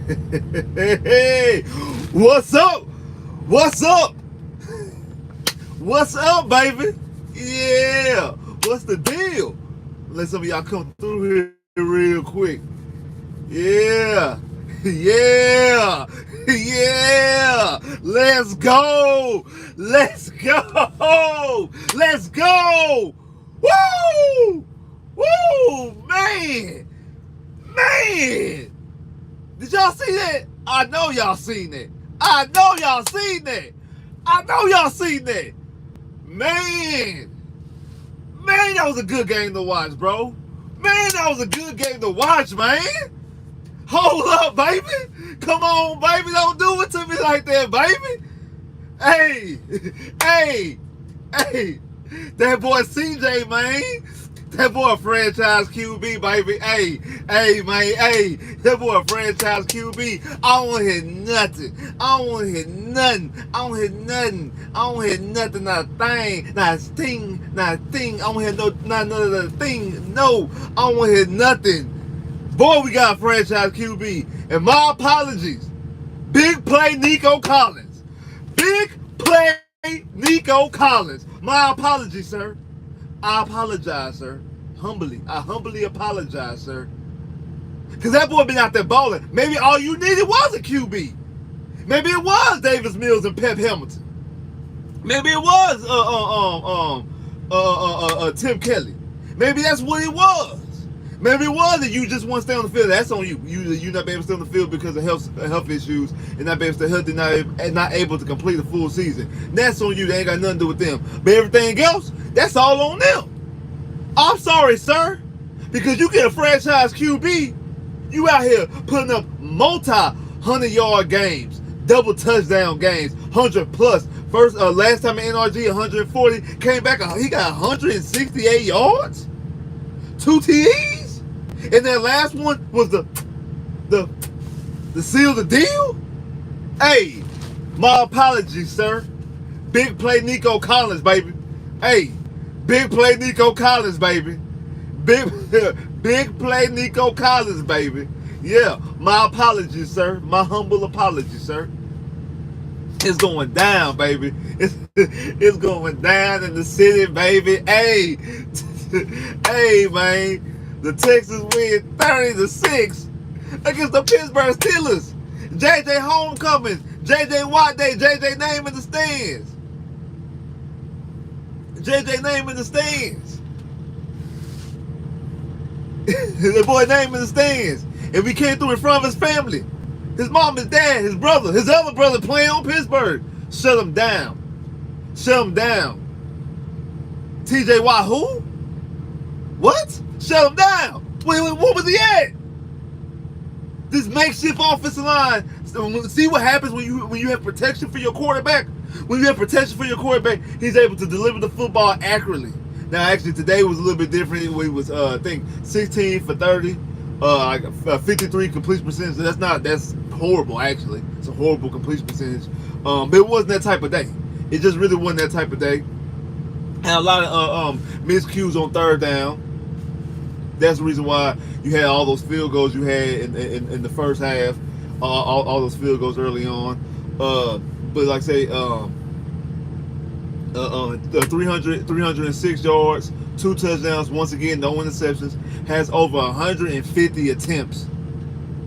Hey, what's up? What's up? What's up, baby? Yeah, what's the deal? Let some of y'all come through here real quick. Yeah, yeah, yeah. Let's go. Let's go. Let's go. Woo! Woo! Man! Man! Did y'all see that? I know y'all seen that. I know y'all seen that. I know y'all seen that. Man! Man, that was a good game to watch, bro. Man, that was a good game to watch, man. Hold up, baby. Come on, baby. Don't do it to me like that, baby. Hey, hey, hey. That boy CJ, man. That boy franchise QB, baby. Hey, hey, man. Hey, that boy franchise QB. I don't want to hear nothing. I don't want to hear nothing. I don't hear nothing. I don't hear nothing. Not a thing. Not a thing. Not a thing. I don't hear no, not another thing. No, I don't want to hear nothing. Boy, we got a franchise QB. And my apologies. Big play Nico Collins. Big play Nico Collins. My apologies, sir. I apologize, sir. Humbly. I humbly apologize, sir. Because that boy been out there balling. Maybe all you needed was a QB. Maybe it was Davis Mills and Pep Hamilton. Maybe it was Tim Kelly. Maybe that's what it was. Maybe it was that you just want to stay on the field. That's on you. You not be able to stay on the field because of health issues and not be able to stay healthy, not able to complete a full season. That's on you. That ain't got nothing to do with them. But everything else, that's all on them. I'm sorry, sir, because you get a franchise QB, you out here putting up multi-100-yard games, double touchdown games, 100 plus. Last time in NRG, 140 came back. He got 168 yards, 2 TDs. And that last one was the seal the deal. Hey, my apologies, sir. Big play Nico Collins, baby. Hey, big play Nico Collins, baby. Big play Nico Collins, baby. Yeah, my apologies, sir. My humble apologies, sir. It's going down, baby. It's going down in the city, baby. Hey, hey, man. The Texans win 30-6 against the Pittsburgh Steelers. JJ homecoming. JJ Watt Day. JJ name in the stands. JJ name in the stands. The boy name in the stands. And we came through in front of his family. His mom, his dad, his brother, his other brother playing on Pittsburgh. Shut him down. Shut him down. TJ Watt who? What? Shut him down. Wait, what was he at? This makeshift offensive line. See what happens when you have protection for your quarterback. When you have protection for your quarterback, he's able to deliver the football accurately. Now, actually, today was a little bit different. It was, I think, 16 for 30, 53 completion percentage. That's horrible, actually. It's a horrible completion percentage. But it wasn't that type of day. It just really wasn't that type of day. And a lot of miscues on third down. That's the reason why you had all those field goals you had in the first half, all those field goals early on. But like I say, 306 yards, 2 touchdowns. Once again, no interceptions. Has over 150 attempts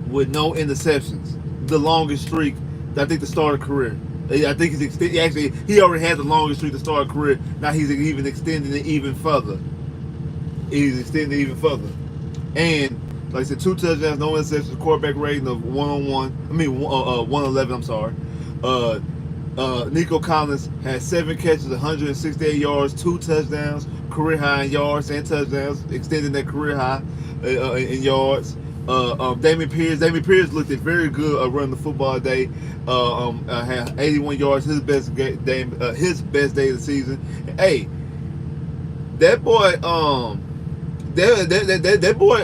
with no interceptions. The longest streak, I think, to start a career. I think he already had the longest streak to start a career. Now he's even extending it even further. He's extending it even further. And like I said, 2 touchdowns, no interceptions, quarterback rating of 111. I'm sorry. Nico Collins had 7 catches, 168 yards, 2 touchdowns, career high in yards and touchdowns, extending that career high in yards. Damian Pierce looked very good running the football day. Had 81 yards, his best day of the season. Hey, that boy, that boy,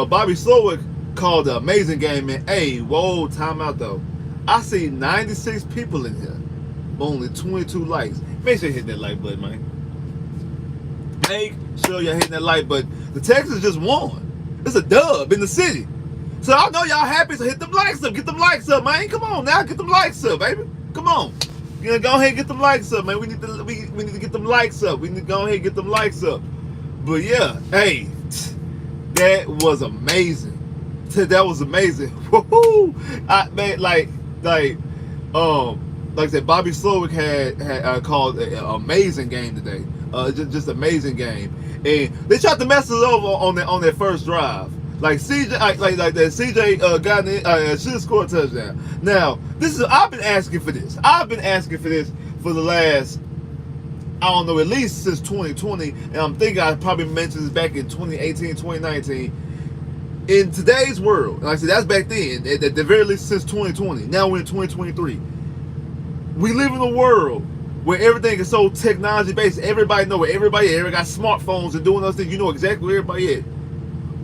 Bobby Slowick called an amazing game, man. Hey, whoa, timeout though. I see 96 people in here, but only 22 likes. Make sure you hit that like button, man. Make sure you're hitting that like button. The Texans just won. It's a dub in the city. So I know y'all happy, so hit them likes up. Get them likes up, man. Come on now, get them likes up, baby. Come on. You know, go ahead and get them likes up, man. We need to get them likes up. We need to go ahead and get them likes up. But yeah, hey, that was amazing. That was amazing. Woohoo! Man, like I said, Bobby Slowick had called an amazing game today. Just amazing game. And they tried to mess us over on their first drive. Like CJ, like that CJ should have scored a touchdown. Now, I've been asking for this. I've been asking for this for the last, I don't know, at least since 2020. And I'm thinking I probably mentioned this back in 2018, 2019. In today's world, like I said, that's back then, at the very least since 2020. Now we're in 2023. We live in a world where everything is so technology based. Everybody know where everybody got smartphones and doing those things. You know exactly where everybody is.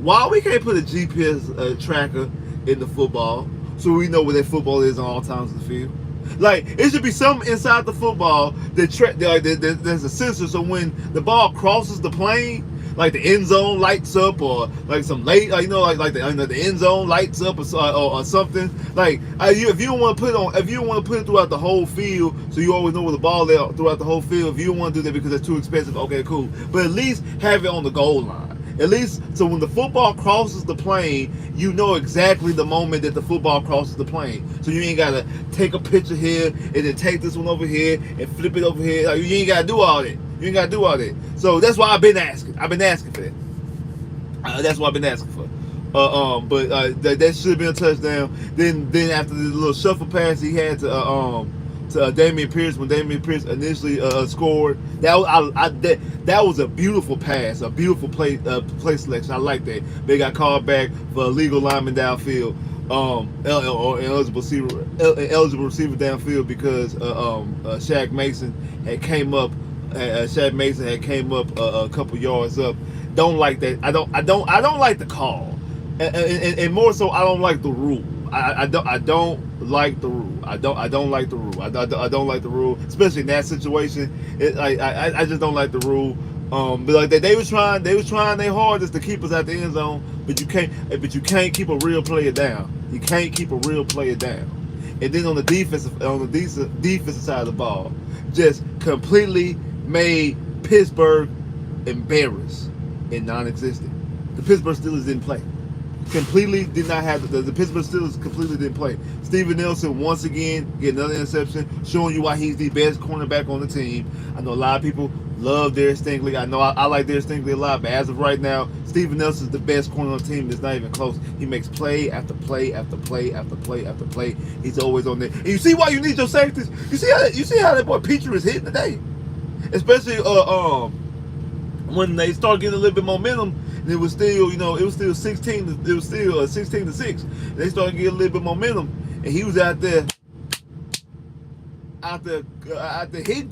Why we can't put a GPS tracker in the football so we know where that football is on all times of the field? Like, it should be something inside the football that there's a sensor, so when the ball crosses the plane, like the end zone lights up, or like some late, the end zone lights up, or something. Like, if you don't want to put it throughout the whole field, so you always know where the ball is throughout the whole field. If you don't want to do that because it's too expensive, okay, cool. But at least have it on the goal line. At least, so when the football crosses the plane, you know exactly the moment that the football crosses the plane. So you ain't gotta take a picture here and then take this one over here and flip it over here. Like, you ain't gotta do all that. You ain't gotta do all that. So that's why I've been asking. I've been asking for that. That's what I've been asking for. But that should have been a touchdown. Then after the little shuffle pass he had to Dameon Pierce, when Dameon Pierce initially scored, that was a beautiful pass, a beautiful play selection. I like that. They got called back for illegal lineman downfield, or eligible receiver downfield, because Shaq Mason had came up. A couple yards up. Don't like that. I don't like the call, and more so, I don't like the rule. I don't like the rule. I don't like the rule. I don't like the rule, especially in that situation. I just don't like the rule. But like they was trying their hardest to keep us at the end zone, but you can't keep a real player down. You can't keep a real player down. And then on the defensive side of the ball, just completely made Pittsburgh embarrassed and non-existent. The Pittsburgh Steelers didn't play. Completely did not have the Pittsburgh Steelers completely didn't play. Steven Nelson once again get another interception, showing you why he's the best cornerback on the team. I know a lot of people love Darius Stingley. I know I like Darius Stingley a lot, but as of right now, Steven Nelson is the best corner on the team. It's not even close. He makes play after play after play after play after play. He's always on there. And you see why you need your safeties. You see how that boy Petrie is hitting today, especially when they start getting a little bit momentum. And it was still 16 to 6. They started getting a little bit momentum, and he was out there hitting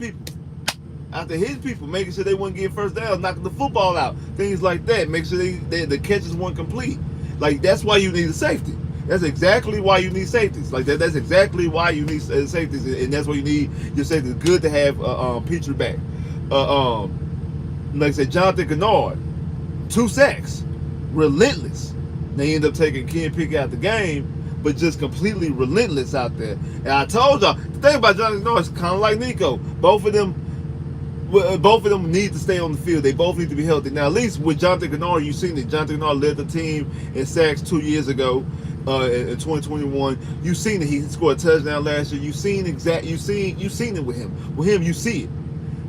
people, making sure they weren't getting first down, knocking the football out, things like that. Make sure the catches weren't complete. Like, that's why you need a safety. That's exactly why you need safeties. Like that. That's exactly why you need safeties, and that's why you need your safeties. Good to have Petrie back. Like I said, Jonathan Kennard, 2 sacks, relentless. They end up taking Ken Pickett out the game, but just completely relentless out there. And I told y'all, the thing about Jonathan Kennard is kind of like Nico. Both of them need to stay on the field. They both need to be healthy. Now, at least with Jonathan Kennard, you've seen that Jonathan Kennard led the team in sacks 2 years ago in 2021. You've seen that he scored a touchdown last year. You've seen it with him. With him, you see it.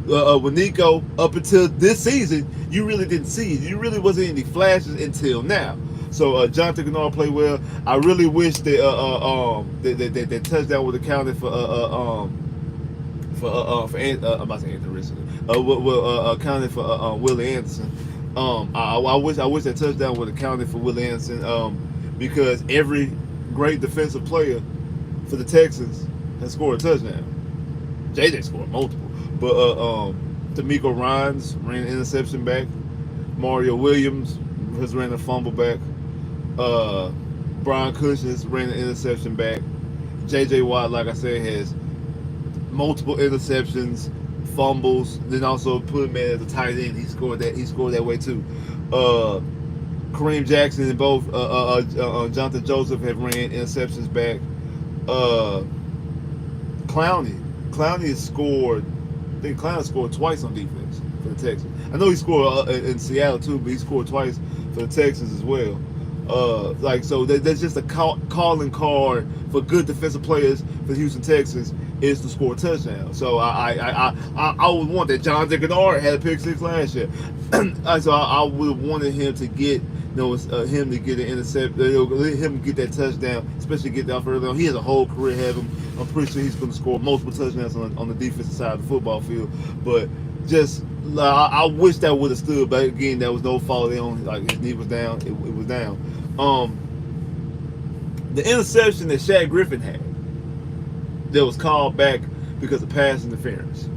With Nico, up until this season, you really didn't see it. You really wasn't any flashes until now. So Jonathan Kennard played well. I really wish that touchdown would have counted for I'm about to say Anthony Richardson. Counted for Willie Anderson. I wish that touchdown would have counted for Willie Anderson, because every great defensive player for the Texans has scored a touchdown. JJ scored multiple. But D'Amico Ryans ran an interception back. Mario Williams has ran a fumble back. Brian Cushing ran an interception back. J.J. Watt, like I said, has multiple interceptions, fumbles. Then also put him as a tight end. He scored that way too. Kareem Jackson and both Jonathan Joseph have ran interceptions back. Uh, Clowney has scored. I think Clowney scored twice on defense for the Texans. I know he scored in Seattle too, but he scored twice for the Texans as well. So that's just a calling card for good defensive players for the Houston Texans is to score a touchdown. So I would want that. Jonathan Gennard had a pick six last year, so I would have wanted him to get him to get an intercept, let him get that touchdown, especially get that early on. He has a whole career ahead of him. I'm pretty sure he's going to score multiple touchdowns on the defensive side of the football field. But just I wish that would have stood, but again, that was no fault of their own. Like his knee was down, it was down. The interception that Shaq Griffin had that was called back because of pass interference.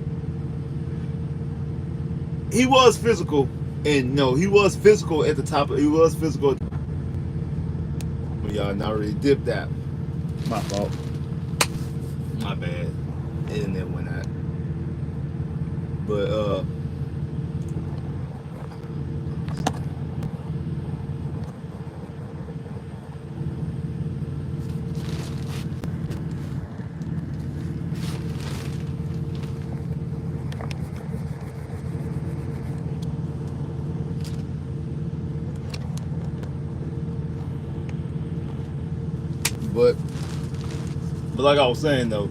He was physical, and no, he was physical at the top. He was physical. Y'all not already dipped out. My fault. My bad. Internet went out. But like I was saying though,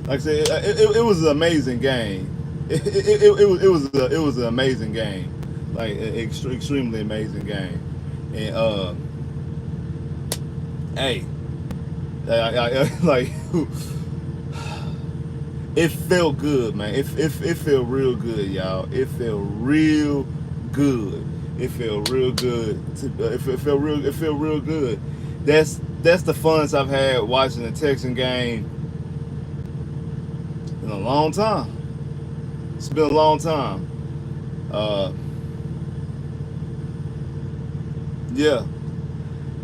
like I said, it was an amazing game. It was an amazing game, like extremely amazing game. And hey, like it felt good, man. It felt real good, y'all. It felt real good. It felt real good. It felt real good. That's the funnest I've had watching the Texan game in a long time. It's been a long time. Yeah.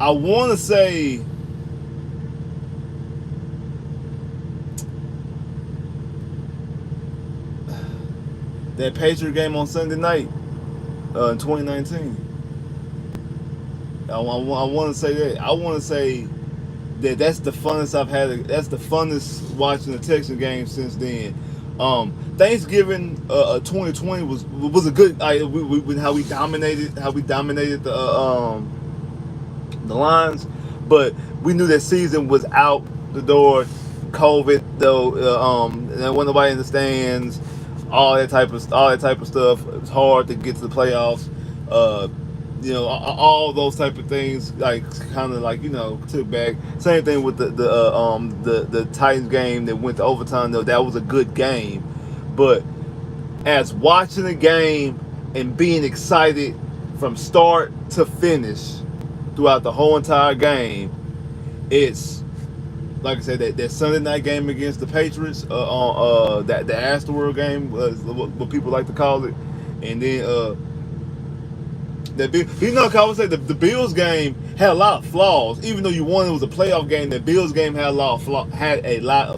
I want to say that Patriot game on Sunday night in 2019. I want to say that. I want to say that that's the funnest I've had. That's the funnest watching the Texan game since then. Thanksgiving 2020 was a good. How we dominated the Lions, but we knew that season was out the door. COVID though, there wasn't nobody in the stands. All that type of stuff. It was hard to get to the playoffs. All those type of things, like kind of like took back. Same thing with the Titans game that went to overtime. Though that was a good game, but as watching the game and being excited from start to finish throughout the whole entire game, it's like I said, that Sunday night game against the Patriots, on the Astroworld game, what people like to call it, and then I would say the Bills game had a lot of flaws. Even though you won, it was a playoff game. The Bills game had a lot of flaws, and had a lot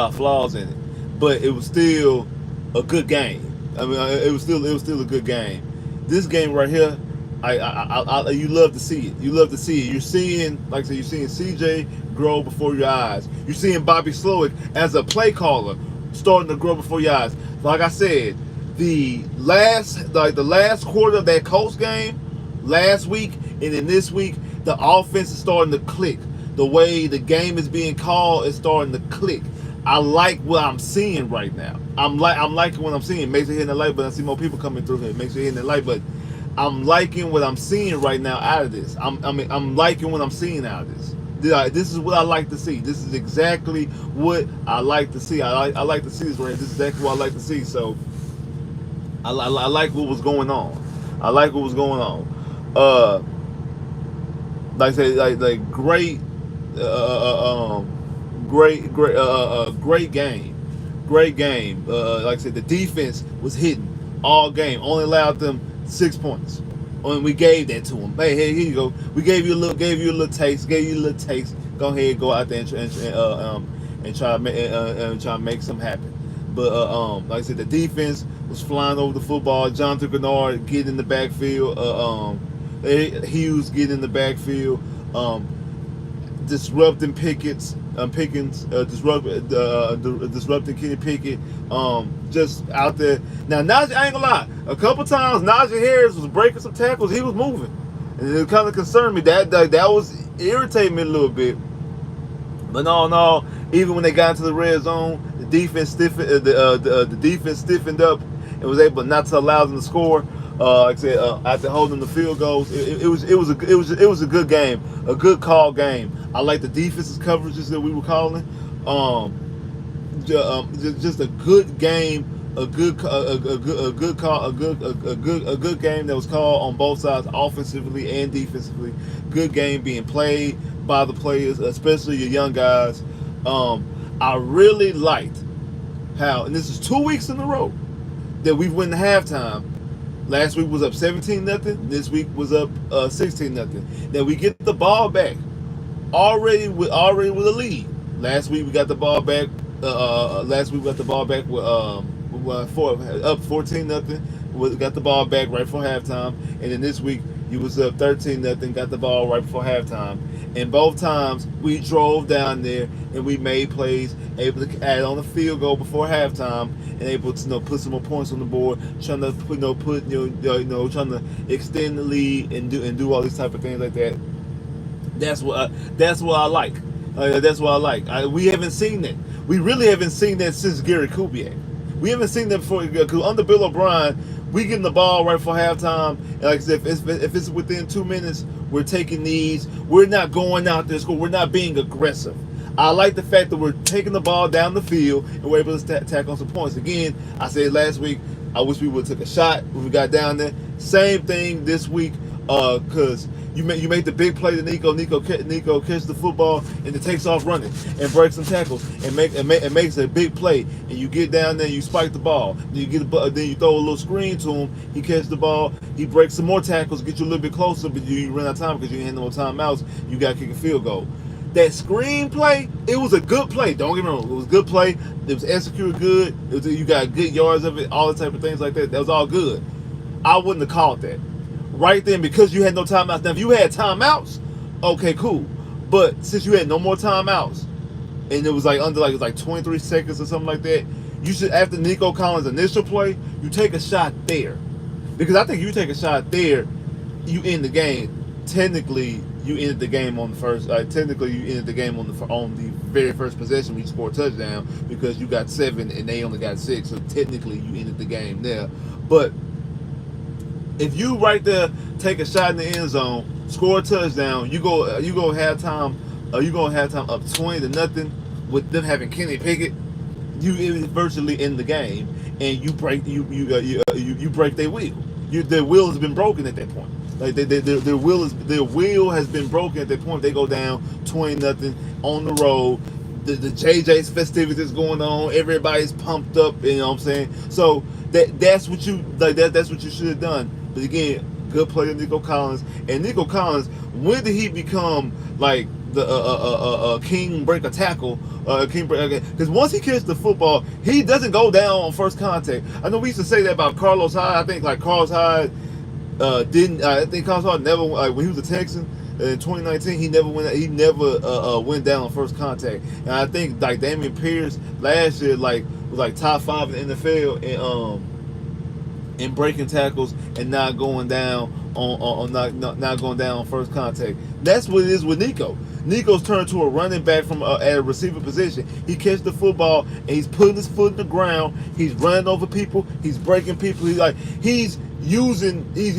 of flaws in it. But it was still a good game. I mean, it was still a good game. This game right here, you love to see it. You love to see it. You're seeing, like I said, you're seeing CJ grow before your eyes. You're seeing Bobby Slowick as a play caller starting to grow before your eyes. Like I said, the last quarter of that Colts game last week and then this week, the offense is starting to click. The way the game is being called is starting to click. I like what I'm seeing right now. I'm liking what I'm seeing. Make sure you're hitting the like button. I see more people coming through here. Make sure you're hitting the like button. I'm liking what I'm seeing right now out of this. I'm liking what I'm seeing out of this. This is what I like to see. This is exactly what I like to see. I like to see this right. This is exactly what I like to see. So I like what was going on. I like what was going on. Like I said, like great game. Great game. Like I said, the defense was hitting all game. Only allowed them 6 points. And we gave that to them. Hey, here you go. We gave you a little taste. Go ahead, go out there and try to make something happen. But like I said, the defense was flying over the football. Jonathan Grenard getting in the backfield. Hughes getting in the backfield. Disrupting Pickens, disrupting Kenny Pickett, just out there. Now, Najee, I ain't gonna lie, a couple times Najee Harris was breaking some tackles. He was moving, and it kind of concerned me. That was irritating me a little bit. But no, even when they got into the red zone, the defense stiffened. The defense stiffened up and was able not to allow them to score. Like I said, after holding the field goals, it was a good game, a good call game. I like the defensive coverages that we were calling. Just a good game, a good game that was called on both sides, offensively and defensively. Good game being played by the players, especially your young guys. I really liked how, and this is 2 weeks in a row that we've won the halftime. Last week was up 17-0. This week was up 16-0. That we get the ball back already with a lead. Last week we got the ball back. Last week we got the ball back with up 14-0. We got the ball back right before halftime, and then this week you was up 13-0. Got the ball right before halftime, and both times we drove down there and we made plays, able to add on a field goal before halftime, and able to put some more points on the board, trying to trying to extend the lead and do all these type of things like that. That's what I like. That's what I like. We haven't seen that. We really haven't seen that since Gary Kubiak. We haven't seen that before, because under Bill O'Brien, we getting the ball right for halftime. And like I said, if it's within 2 minutes, we're taking these. We're not going out there to score. We're not being aggressive. I like the fact that we're taking the ball down the field and we're able to tack on some points. Again, I said last week, I wish we would have took a shot when we got down there. Same thing this week, because you made the big play to Nico catches the football and it takes off running and breaks some tackles and makes a big play, and you get down there and you spike the ball. Then you throw a little screen to him. He catches the ball. He breaks some more tackles, get you a little bit closer, but you run out of time because you ain't had no timeouts. You got to kick a field goal. That screen play, it was a good play. Don't get me wrong, it was a good play. It was executed good. You got good yards of it, all the type of things like that. That was all good. I wouldn't have called that right then because you had no timeouts. Now, if you had timeouts, okay, cool. But since you had no more timeouts, and it was like under it was like 23 seconds or something like that, you should, after Nico Collins' initial play, you take a shot there, because I think if you take a shot there, you end the game. Technically, you ended the game on the first. Technically, you ended the game on the very first possession when you scored a touchdown, because you got 7 and they only got 6. So technically, you ended the game there. But if you right there take a shot in the end zone, score a touchdown, you go halftime. You go halftime up 20-0 with them having Kenny Pickett. You virtually end the game, and you break you break their wheel. Their wheel has been broken at that point. Like their wheel has been broken at that point. They go down 20-0 on the road. The JJ's festivities going on. Everybody's pumped up. You know what I'm saying? So that's what you that's what you should have done. But again, good player Nico Collins. And Nico Collins, when did he become like the king break a tackle? Because once he catches the football, he doesn't go down on first contact. I know we used to say that about Carlos Hyde. I think like Carlos Hyde didn't. I think Carlos Hyde never, when he was a Texan in 2019, he never went down on first contact. And I think like Damian Pierce last year was like top 5 in the NFL in breaking tackles and not going down not going down on first contact. That's what it is with Nico. Nico's turned to a running back from at a receiver position. He catches the football and he's putting his foot in the ground. He's running over people. He's breaking people. He's using his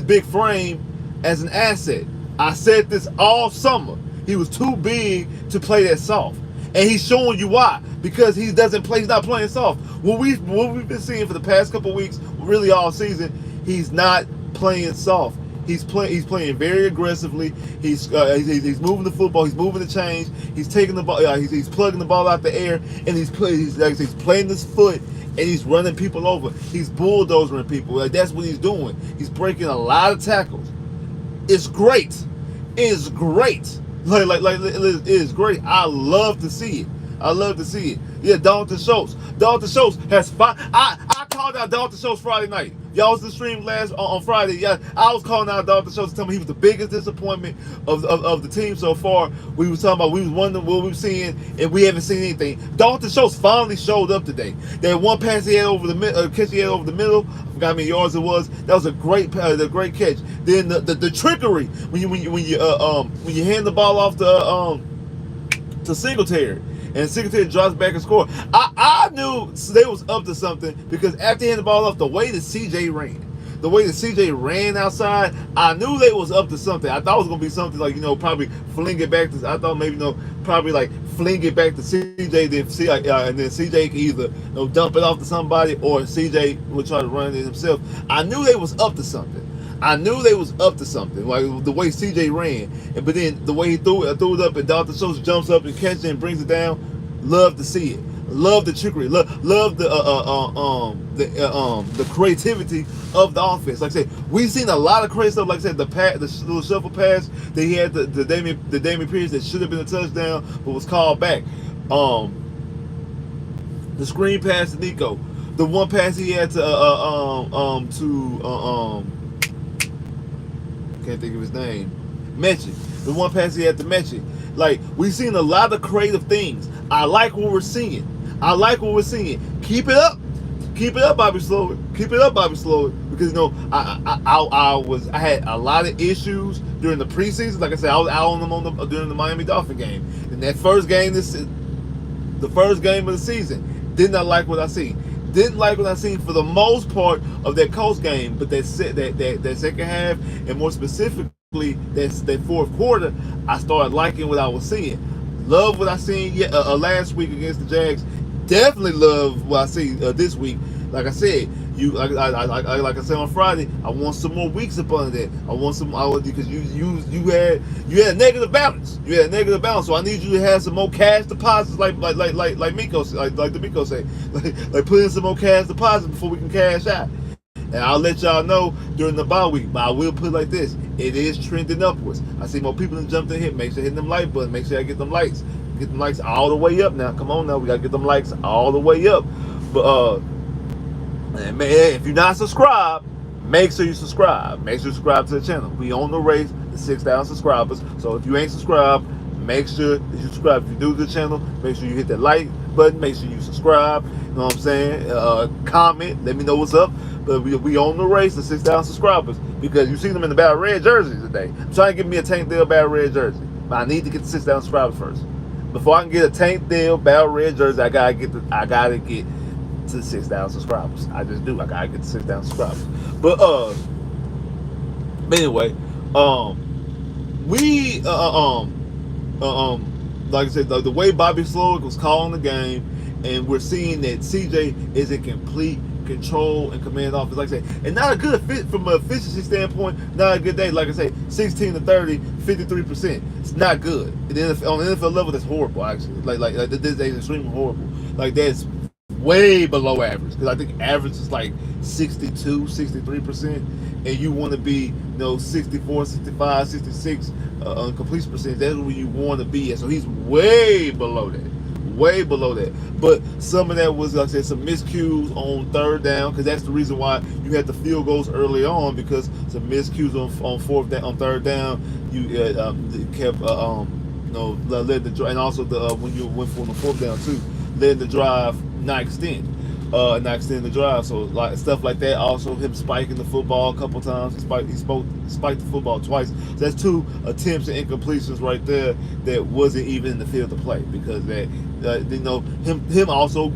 big frame as an asset. I said this all summer. He was too big to play that soft, and he's showing you why. Because he doesn't play. He's not playing soft. What we've been seeing for the past couple of weeks, really all season, he's not playing soft. He's playing very aggressively. He's moving the football. He's moving the chains. He's taking the ball. He's plugging the ball out the air, and he's playing his foot, and he's running people over. He's bulldozing people. Like, that's what he's doing. He's breaking a lot of tackles. It's great. It's great. Like it is great. I love to see it. I love to see it. Yeah, Dalton Schultz. Dalton Schultz has five. I called out Dalton Schultz Friday night. Y'all was the stream last on Friday. Yeah, I was calling out Dalton Schultz, telling me he was the biggest disappointment of the team so far. We was talking about, we was wondering what we were seeing, and we haven't seen anything. Dalton Schultz finally showed up today. That one pass he had over the catch he had over the middle. I forgot how many yards it was. That was a great catch. Then the trickery when you hand the ball off to Singletary. And Singletary drops back and score. I knew they was up to something because after he handed the ball off, the way that CJ ran outside, I knew they was up to something. I thought it was gonna be something like, probably fling it back to. I thought maybe probably like fling it back to CJ, and then CJ could either dump it off to somebody, or CJ would try to run it himself. I knew they was up to something. Like the way CJ ran, but then the way he threw it up, and Dalton Schultz jumps up and catches it and brings it down. Love to see it. Love the trickery. Love the creativity of the offense. Like I said, we've seen a lot of crazy stuff. Like I said, the little shuffle pass that he had the Dameon Pierce that should have been a touchdown but was called back. The screen pass to Nico. The one pass he had can't think of his name. Mechie. The one pass he had to Mechie. Like, we've seen a lot of creative things. I like what we're seeing. Keep it up. Bobby Slowick. Because I had a lot of issues during the preseason. Like I said, I was out on them during the Miami Dolphin game. And that first game, the first game of the season, did not like what I seen. Didn't like what I seen for the most part of that Colts game, but that second half, and more specifically that fourth quarter, I started liking what I was seeing. Love what I seen last week against the Jags. Definitely love what I see this week. Like I said, like I said on Friday, I want some more weeks up under that. Because you had a negative balance. So I need you to have some more cash deposits, like Miko, like the Miko say, like put in some more cash deposits before we can cash out. And I'll let y'all know during the bye week, but I will put it like this: it is trending upwards. I see more people that jumped in here. Make sure hitting them like button. Make sure I get them likes. Get them likes all the way up now. Come on now, we gotta get them likes all the way up. But and man, if you're not subscribed, make sure you subscribe. Make sure you subscribe to the channel. We on the race to 6,000 subscribers. So if you ain't subscribed, make sure that you subscribe. If you do the channel, make sure you hit that like button. Make sure you subscribe. You know what I'm saying? Comment. Let me know what's up. But we on the race to 6,000 subscribers, because you see them in the Battle Red jerseys today. I'm trying to get me a Tank Dale Battle Red jersey, but I need to get to 6,000 subscribers first. Before I can get a Tank Dale Battle Red jersey, I gotta get to 6,000 subscribers. I just do. I gotta get to 6,000 subscribers. But anyway, we like I said, the way Bobby Slowick was calling the game, and we're seeing that CJ is in complete control and command offense. Like I said, and not a good fit from an efficiency standpoint. Not a good day. Like I say, 16 to 30, 53%. It's not good. On the NFL level, that's horrible. Actually, like this day is extremely horrible. Like that's way below average, because I think average is like 62, 63%, and you want to be 64, 65, 66 on completion percentage. That's where you want to be at. So he's way below that. But some of that was, like I said, some miscues on third down, because that's the reason why you had the field goals early on, because some miscues on third down. You kept led the drive, and also when you went for the fourth down too, led the drive, not extend the drive. So like stuff like that. Also him spiking the football a couple times. He spiked the football twice. So that's two attempts and incompletions right there that wasn't even in the field to play, because that him also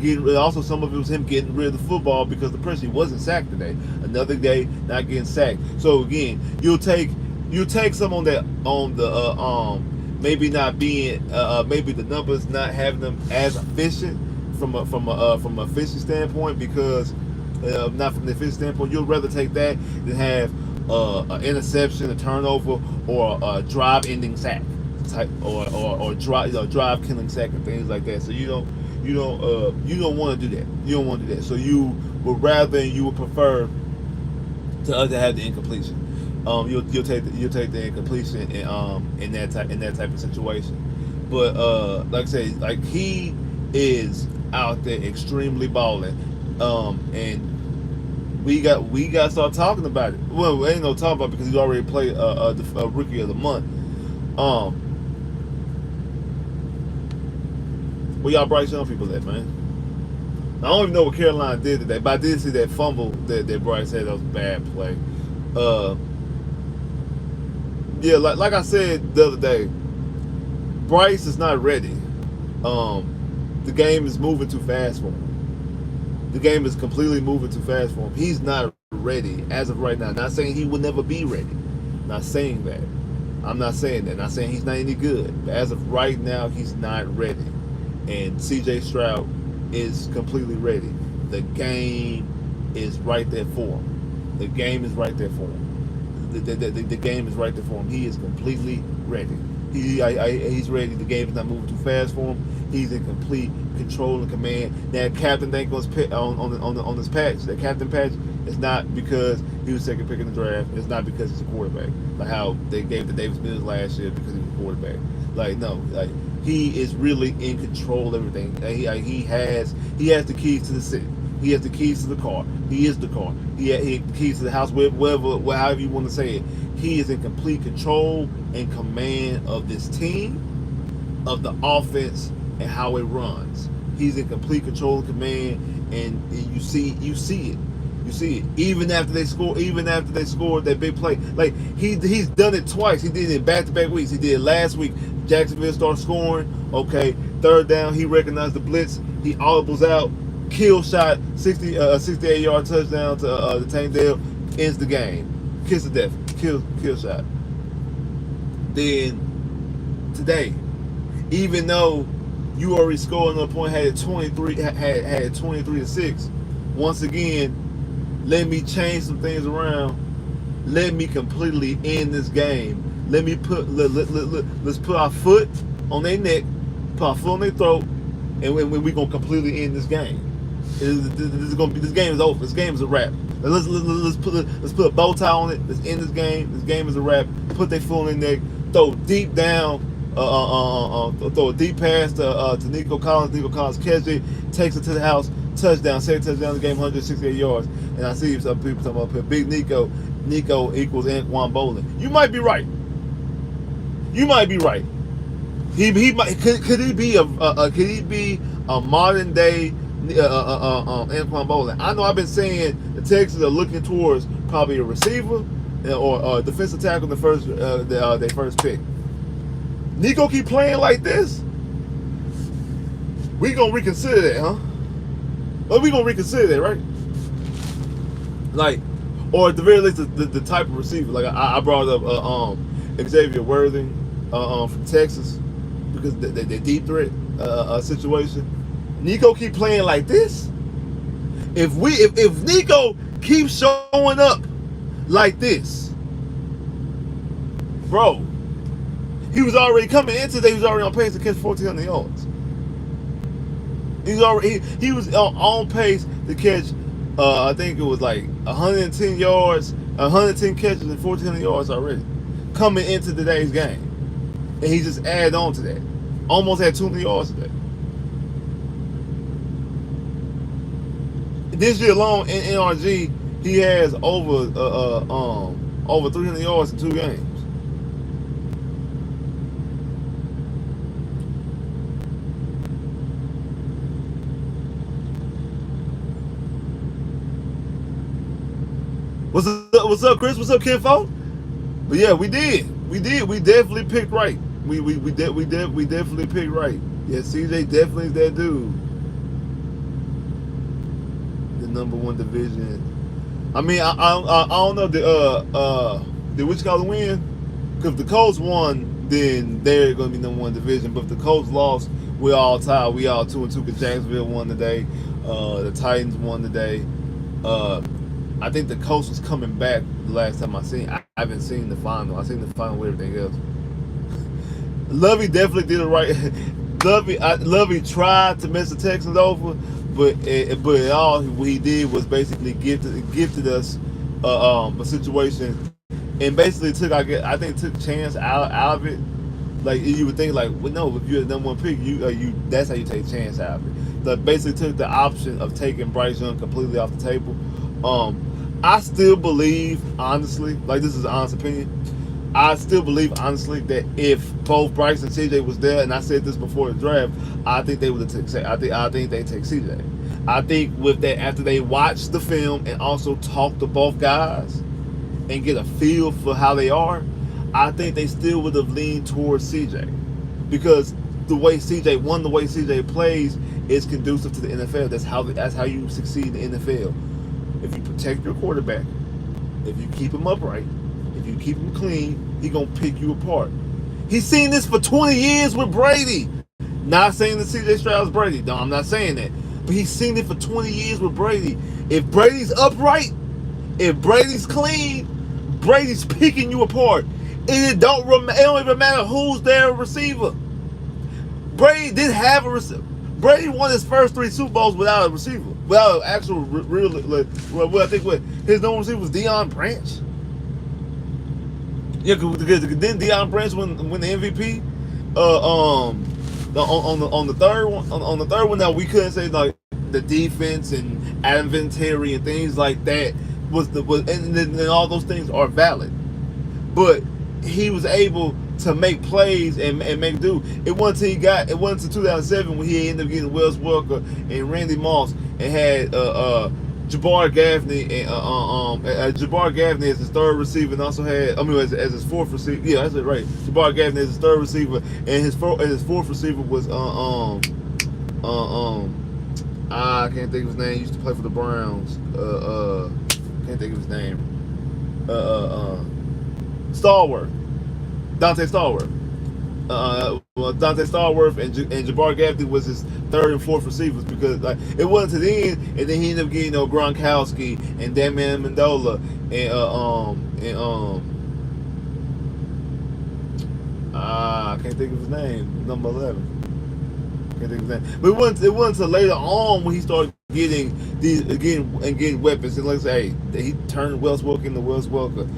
some of it was him getting rid of the football because the pressure. He wasn't sacked today. Another day not getting sacked. So again, you'll take some on the maybe not being maybe the numbers not having them as efficient from a efficiency standpoint, because not from the efficiency standpoint, you'd rather take that than have an interception, a turnover, or a drive-ending sack type, or drive killing sack and things like that. So you don't want to do that. You don't want to do that. So you would prefer to have the incompletion. You'll take the incompletion in that type of situation. But like I say, like he is out there extremely balling, and we got to start talking about it. Well, we ain't no talking about it because he's already played a rookie of the month. Where y'all Bryce Young people at, man? I don't even know what Carolina did today, but I did see that fumble that Bryce had. That was a bad play. Yeah, like I said the other day, Bryce is not ready. The game is moving too fast for him. The game is completely moving too fast for him. He's not ready as of right now. Not saying he will never be ready. Not saying that. I'm not saying that. Not saying he's not any good. But as of right now, he's not ready. And CJ Stroud is completely ready. The game is right there for him. The game is right there for him. The game is right there for him. He is completely ready. He's ready. The game is not moving too fast for him. He's in complete control and command. That captain thing on his patch, that captain patch, is not because he was second pick in the draft. It's not because he's a quarterback. Like how they gave the Davis Mills last year because he was a quarterback. Like no, like he is really in control of everything. He has the keys to the city. He has the keys to the car. He is the car. He has the keys to the house, however you want to say it. He is in complete control and command of this team, of the offense, and how it runs. He's in complete control and command, and you see it. You see it. Even after they scored that big play. Like he's done it twice. He did it in back-to-back weeks. He did it last week. Jacksonville started scoring. Okay, third down, he recognized the blitz. He audibles out. Kill shot, 68-yard touchdown to Tank Dell, ends the game. Kiss of death. Kill shot. Then today, even though you already scored another point, had 23-6. Once again, let me change some things around. Let me completely end this game. Let's put our foot on their neck, put our foot on their throat, and we're gonna completely end this game. This game is over. This game is a wrap. Let's put a bow tie on it. Let's end this game. This game is a wrap. Put their foot on their neck. Throw deep down. Throw a deep pass to Nico Collins. Nico Collins catches it, takes it to the house. Touchdown. Second touchdown of the game, 168 yards. And I see some people talking about Big Nico. Nico equals Anquan Bolden. You might be right. You might be right. He might. Could he be a modern day Anquan Bolden? I know I've been saying the Texans are looking towards probably a receiver or a defensive tackle in the first their first pick. Nico keep playing like this, we gonna reconsider that, huh? Well, we gonna reconsider that, right? Like, or at the very least, the type of receiver. Like I brought up Xavier Worthing from Texas because the deep threat situation. Nico keep playing like this. If Nico keeps showing up like this, bro, he was already coming in today. He was already on pace to catch 1,400 yards. He was on pace to catch. I think it was like 110 yards, 110 catches and 1,400 yards already coming into today's game, and he just added on to that. Almost had 200 yards today. This year alone in NRG, he has over 300 yards in 2 games. What's up, Chris? What's up, Kinfo? But yeah, we did. We definitely picked right. We definitely picked right. Yeah, CJ definitely is that dude. The number 1 division. I mean, I don't know. Did Wichita win? Because if the Colts won, then they're going to be number 1 division. But if the Colts lost, we all tied. We all 2-2 because Jacksonville won today. The Titans won today. I think the Colts was coming back the last time I seen. I haven't seen the final. I seen the final with everything else. Lovey definitely did it right. Lovey tried to mess the Texans over, but all he did was basically gifted us a situation, and basically took chance out of it. Like you would think, like, well, no, if you're the number 1 pick, you that's how you take chance out of it. that basically took the option of taking Bryce Young completely off the table. I still believe, honestly, like this is an honest opinion, I still believe, honestly, that if both Bryce and CJ was there, and I said this before the draft, I think they would have taken. I think they take CJ. I think with that, after they watch the film and also talk to both guys and get a feel for how they are, I think they still would have leaned towards CJ because the way CJ plays is conducive to the NFL. That's how you succeed in the NFL. If you protect your quarterback, if you keep him upright, if you keep him clean, he gonna pick you apart. He's seen this for 20 years with Brady. Not saying that CJ Stroud's Brady. No, I'm not saying that. But he's seen it for 20 years with Brady. If Brady's upright, if Brady's clean, Brady's picking you apart. And it don't even matter who's their receiver. Brady did have a receiver. Brady won his first 3 Super Bowls without a receiver. Without an actual real, I think his number receiver was Deion Branch. Yeah, because then Deion Branch win the MVP. On the third one, now we couldn't say like the defense and Adam Vinatieri and things like that and all those things are valid, but he was able to make plays and make do. It wasn't until 2007 when he ended up getting Wes Welker and Randy Moss and had Jabbar Gaffney and Jabbar Gaffney as his third receiver and also had as his fourth receiver. Yeah, that's it, right. Jabbar Gaffney as his third receiver and his fourth receiver was I can't think of his name. He used to play for the Browns. Can't think of his name. Stallworth. Dante Stallworth. Dante Stallworth and Jabbar Gaffney was his third and fourth receivers because it wasn't to the end, and then he ended up getting Gronkowski and Damian Amendola I can't think of his name, number 11. Can't think of his name. But it wasn't until later on when he started getting weapons. And like I say, he turned Wes Welker into Wes Welker.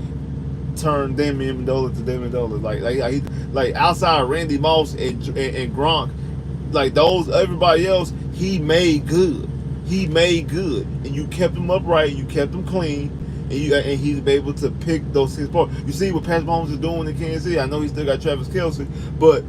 Turned Damian Amendola to Damian Amendola. Like outside Randy Moss and Gronk, like those everybody else, he made good. And you kept him upright, you kept him clean, and he's able to pick those things apart. You see what Patrick Mahomes is doing in Kansas City. I know he still got Travis Kelce, but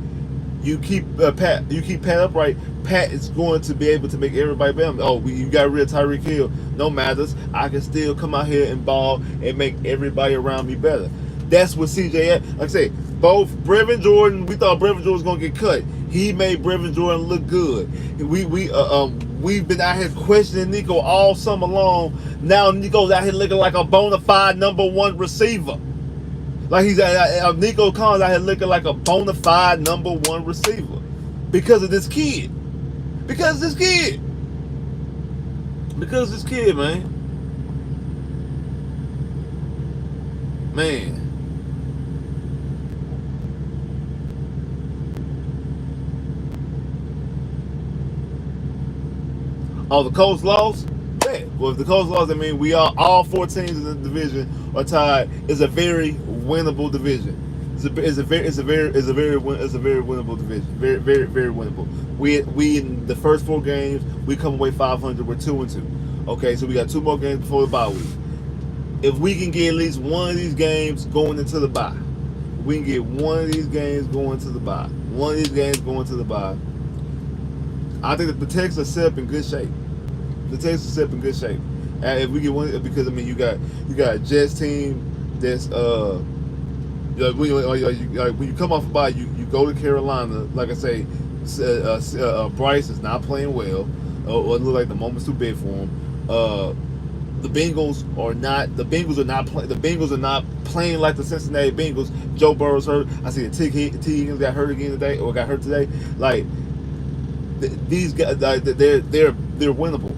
you keep Pat upright. Pat is going to be able to make everybody better. Oh, you got rid of Tyreek Hill. No matters. I can still come out here and ball and make everybody around me better. That's what CJ had. Like I said, both Brevin Jordan, we thought Brevin Jordan was going to get cut. He made Brevin Jordan look good. We've been out here questioning Nico all summer long. Now Nico's out here looking like a bona fide number 1 receiver. Like Nico Collins out here looking like a bona fide number 1 receiver because of this kid. Because this kid, man. Oh, the Colts lost? Yeah. Well, if the Colts lost, I mean, all 4 teams in the division are tied. It's a very winnable division. It's a very winnable division. Very, very, very winnable. We in the first 4 games, we come away 500. We're 2-2. Okay, so we got 2 more games before the bye week. If we can get at least one of these games going into the bye, I think that the Texans are set up in good shape. If we get one, because I mean, you got a Jets team that's when you come off a bye, you go to Carolina. Like I say, Bryce is not playing well, or it look like the moment's too big for him. The Bengals are not playing like the Cincinnati Bengals. Joe Burrow's hurt. I see that T. Higgins got hurt today. Like these guys, they're winnable.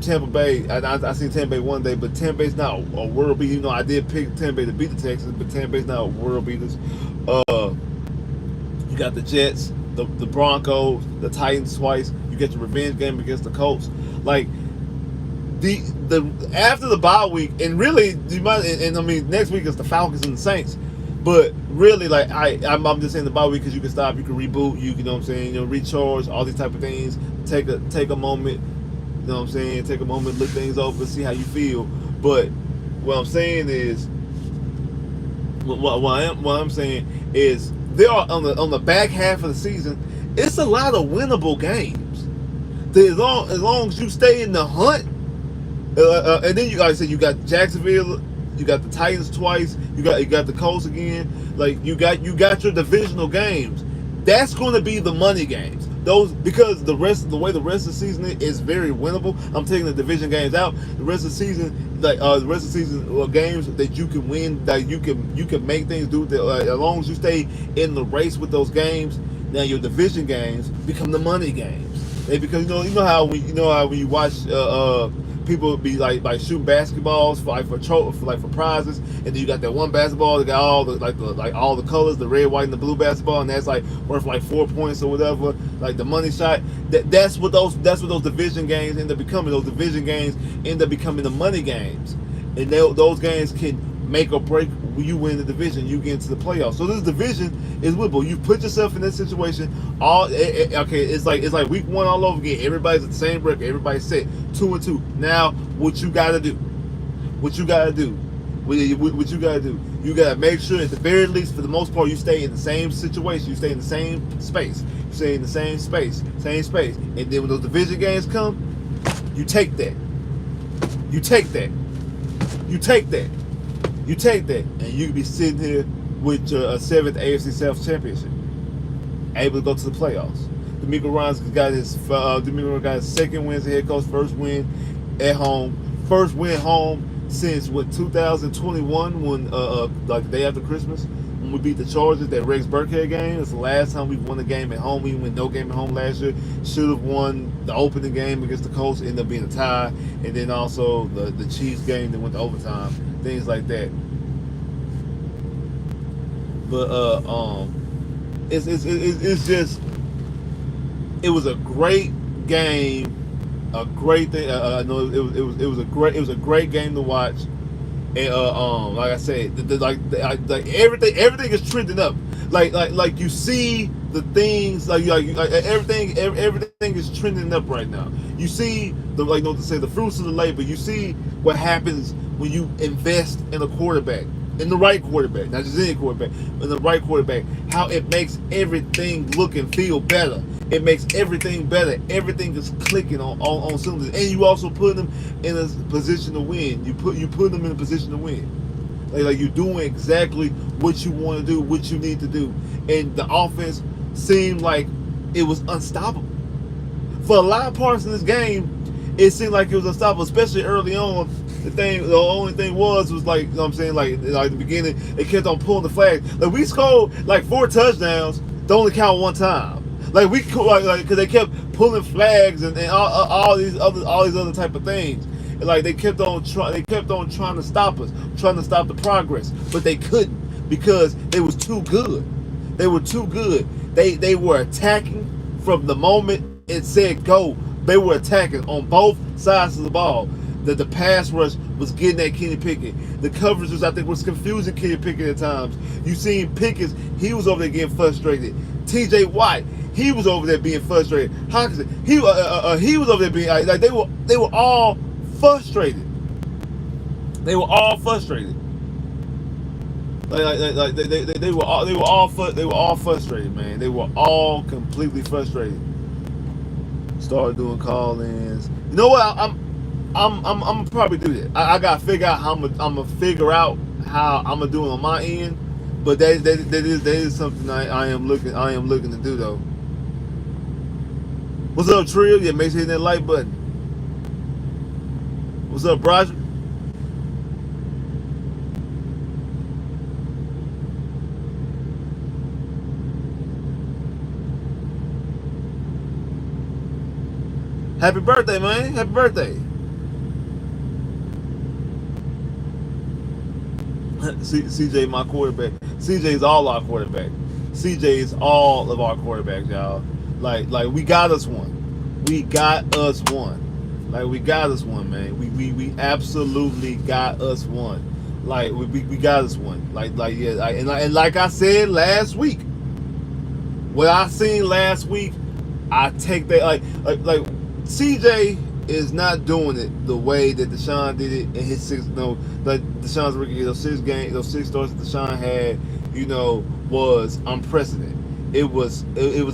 Tampa Bay, I seen Tampa Bay one day, but Tampa Bay's not a world beater. You know, I did pick Tampa Bay to beat the Texans, but Tampa Bay's not world beaters. You got the Jets, the Broncos, the Titans twice. You get your revenge game against the Colts. Like the after the bye week, and really you might, and I mean next week is the Falcons and the Saints. But really, like I'm just saying the bye week because you can stop, you can reboot, you know what I'm saying, recharge, all these type of things. Take a moment, you know what I'm saying, take a moment, look things over, see how you feel. But what I'm saying is, what I'm saying is, there are on the back half of the season, it's a lot of winnable games. As long as you stay in the hunt, and then like I said, you got Jacksonville, you got the Titans twice, you got the Colts again. Like you got your divisional games. That's going to be the money games. Those, because the way the rest of the season is very winnable. I'm taking the division games out. The rest of the season, games that you can win, that you can make things do. That, as long as you stay in the race with those games, now your division games become the money games. Because you know how when you watch people be like shooting basketballs for prizes, and then you got that one basketball that got all the colors, the red, white, and the blue basketball, and that's like worth like 4 points or whatever, like the money shot. That's what those division games end up becoming. Those division games end up becoming the money games, and those games can make or break. When you win the division, you get into the playoffs. So this division is winnable. You put yourself in this situation. It's like week one all over again. Everybody's at the same record. Everybody's set 2-2. Now, what you got to do? What you got to do? You got to make sure, at the very least, for the most part, you stay in the same situation. You stay in the same space. You stay in the same space. And then when those division games come, you take that. You take that. And you can be sitting here with your 7th AFC South championship, able to go to the playoffs. Nico Collins got his second win as a head coach, first win at home, first win home since 2021, when like the day after Christmas, when we beat the Chargers, that Rex Burkhead game. It's the last time we've won a game at home. We won no game at home last year. Should have won the opening game against the Colts, ended up being a tie, and then also the Chiefs game that went to overtime, things like that. But it's just, it was a great game, a great thing. I know it was a great game to watch. And like I said, everything is trending up. Like you see the things, like everything is trending up right now. You see the fruits of the labor. You see what happens when you invest in a quarterback. In the right quarterback, not just any quarterback, in the right quarterback, how it makes everything look and feel better. It makes everything better. Everything is clicking on cylinders, and you also put them in a position to win. You put them in a position to win. Like you're doing exactly what you want to do, what you need to do, and the offense seemed like it was unstoppable. For a lot of parts in this game, it seemed like it was unstoppable, especially early on. The only thing was like, you know what I'm saying, like the beginning, they kept on pulling the flag. Like we scored like 4 touchdowns, they only count one time. Like because they kept pulling flags and all these other type of things. And like they kept on trying to stop us, trying to stop the progress, but they couldn't, because they was too good. They were too good. They were attacking from the moment it said go. They were attacking on both sides of the ball. The pass rush was getting at Kenny Pickett. The coverages, I think, was confusing Kenny Pickett at times. You seen Pickett, he was over there getting frustrated. T.J. Watt, he was over there being frustrated. Hawkinson, he was over there being like they were all frustrated. They were all frustrated. They were all frustrated, man. They were all completely frustrated. Started doing call-ins. You know what? I'm gonna probably do that. I gotta figure out how I'm gonna figure out how I'm gonna do it on my end. But that is something I am looking to do though. What's up, Trill? Yeah, make sure you hit that like button. What's up, Roger? Happy birthday, man. Happy birthday. CJ, my quarterback. CJ is all our quarterback. CJ is all of our quarterbacks, y'all. Like we got us one. We got us one. Like we got us one, man. We absolutely got us one. Like we got us one. And like I said last week, what I seen last week, I take that like CJ is not doing it the way that Deshaun did it in his six. No, like Deshaun's rookie, those 6 games, those 6 starts that Deshaun had, was unprecedented. It was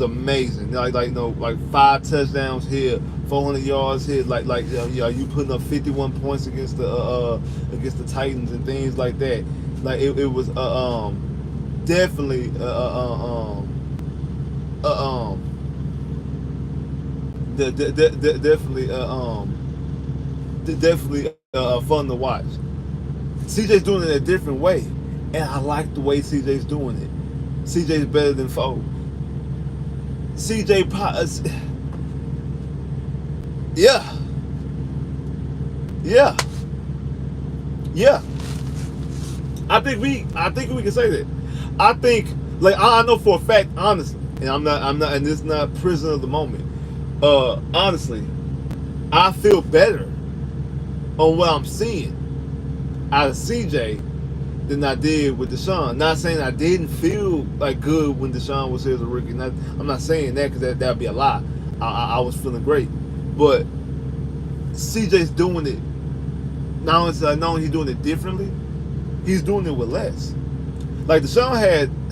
amazing. Like 5 touchdowns here, 400 yards here. You putting up 51 points against the Titans and things like that. Like it was definitely definitely fun to watch. CJ's doing it a different way, and I like the way CJ's doing it. CJ's better than Foe. CJ, yeah, yeah, yeah. I think we can say that. I think, like, I know for a fact, honestly, and I'm not, and this is not prisoner of the moment. Honestly, I feel better on what I'm seeing out of CJ than I did with Deshaun. Not saying I didn't feel like good when Deshaun was here as a rookie. I'm not saying that because that'd be a lie. I was feeling great, but CJ's doing it. Not only he's doing it differently, he's doing it with less. Like Deshaun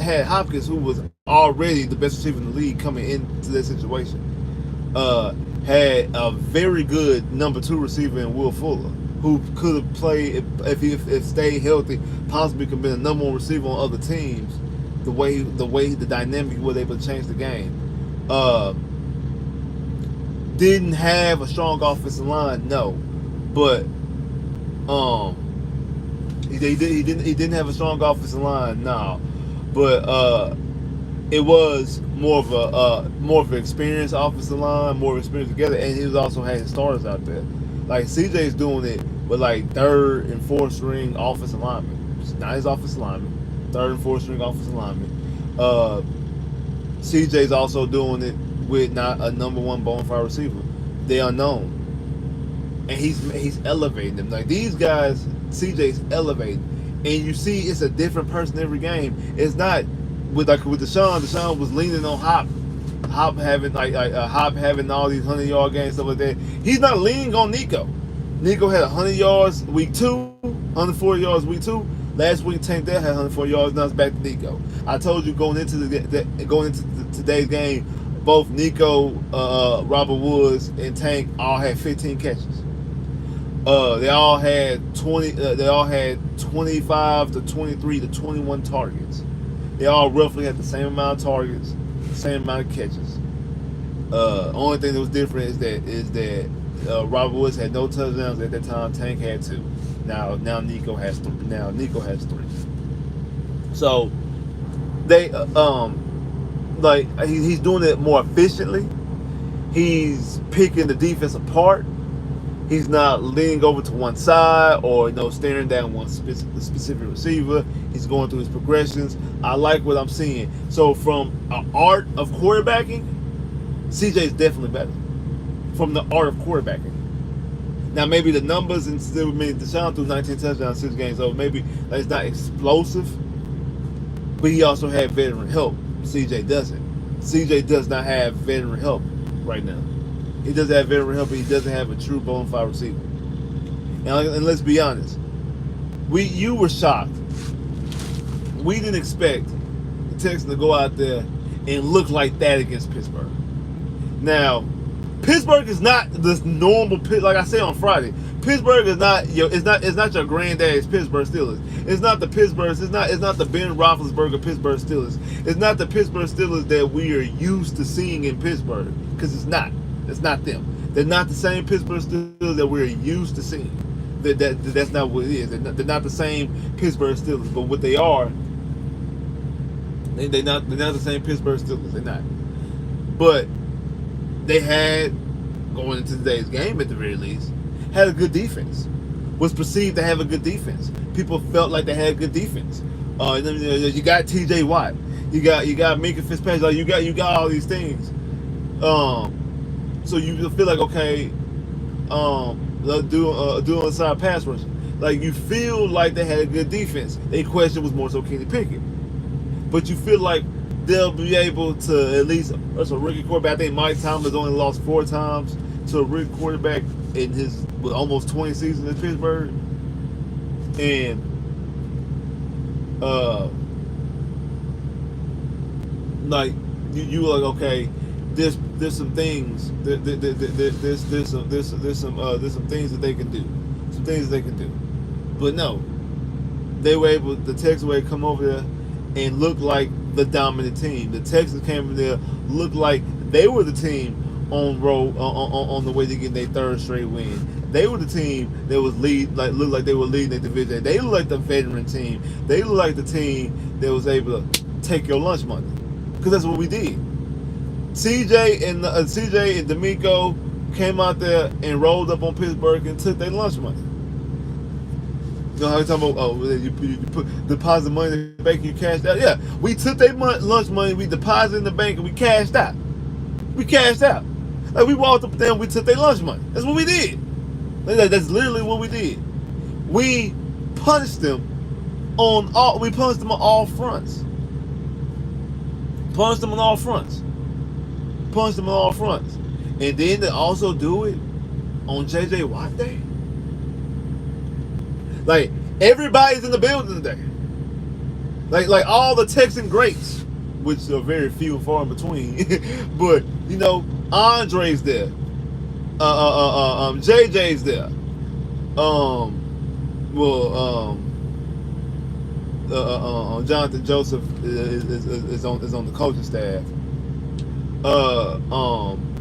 had Hopkins, who was already the best receiver in the league coming into that situation. Had a very good number 2 receiver in Will Fuller, who could have played if stayed healthy, possibly could have been a number 1 receiver on other teams. The way the dynamic was able to change the game. Didn't have a strong offensive line, no, but he didn't have a strong offensive line, no, but it was more of an experienced offensive line, more experience together, and he was also had his starters out there. Like CJ's doing it with like 3rd and 4th string offensive linemen. It's not his offensive lineman, 3rd and 4th string offensive linemen. CJ's also doing it with not a number 1 bona fide receiver. They unknown, and he's elevating them. Like these guys, CJ's elevating, and you see it's a different person every game. It's not with Deshaun. Deshaun was leaning on Hop having Hop having all these 100-yard games, stuff like that. He's not leaning on Nico. Nico had 100 yards week 2, 104 yards week 2. Last week Tank Dell had 104 yards. Now it's back to Nico. I told you going into today's game, both Nico, Robert Woods, and Tank all had 15 catches. They all had 25 to 23 to 21 targets. They all roughly had the same amount of targets, same amount of catches. Only thing that was different is that Robert Woods had no touchdowns at that time. Tank had 2. Now Nico has 3. So they he's doing it more efficiently. He's picking the defense apart. He's not leaning over to one side or staring down one specific receiver. He's going through his progressions. I like what I'm seeing. So from an art of quarterbacking, CJ is definitely better. From the art of quarterbacking. Now maybe the numbers and still Deshaun threw 19 touchdowns 6 games, so maybe it's not explosive. But he also had veteran help. CJ doesn't. CJ does not have veteran help right now. He doesn't have veteran help, but he doesn't have a true bona fide receiver. And let's be honest, you were shocked. We didn't expect the Texans to go out there and look like that against Pittsburgh. Now, Pittsburgh is not this normal. Like I said on Friday, Pittsburgh is not it's not your granddad's Pittsburgh Steelers. It's not the Pittsburgh. It's not the Ben Roethlisberger Pittsburgh Steelers. It's not the Pittsburgh Steelers that we are used to seeing in Pittsburgh, because it's not. It's not them. They're not the same Pittsburgh Steelers that we're used to seeing. That's not what it is. They're not the same Pittsburgh Steelers. But what they are, they're not the same Pittsburgh Steelers. They're not. But they had, going into today's game at the very least, had a good defense. Was perceived to have a good defense. People felt like they had a good defense. You got T.J. Watt. You got Minka Fitzpatrick. You got all these things. So you feel like, okay, do inside pass rushing. Like, you feel like they had a good defense. Their question was more so Kenny Pickett. But you feel like they'll be able to at least, as a rookie quarterback, I think Mike Tomlin's only lost 4 times to a rookie quarterback in his almost 20 seasons in Pittsburgh. And like you were like, okay, there's some things there's some things that they can do, but no, the Texans were able to come over there and look like the dominant team. The Texans came over there, looked like they were the team on the way to getting their 3rd straight win. They were the team that was looked like they were leading their division. They looked like the veteran team. They looked like the team that was able to take your lunch money, because that's what we did. CJ and D'Amico came out there and rolled up on Pittsburgh and took their lunch money. You know how you talking about? Oh, you put deposit money in the bank and you cashed out. Yeah, we took their lunch money, we deposited in the bank, and we cashed out. Like, we walked up there and we took their lunch money. That's what we did. That's literally what we did. We punished them on all. We punished them on all fronts. And then to also do it on JJ Watt Day. Like, everybody's in the building today. Like all the Texan greats, which are very few and far in between. But you know, Andre's there. JJ's there. Jonathan Joseph is on the coaching staff.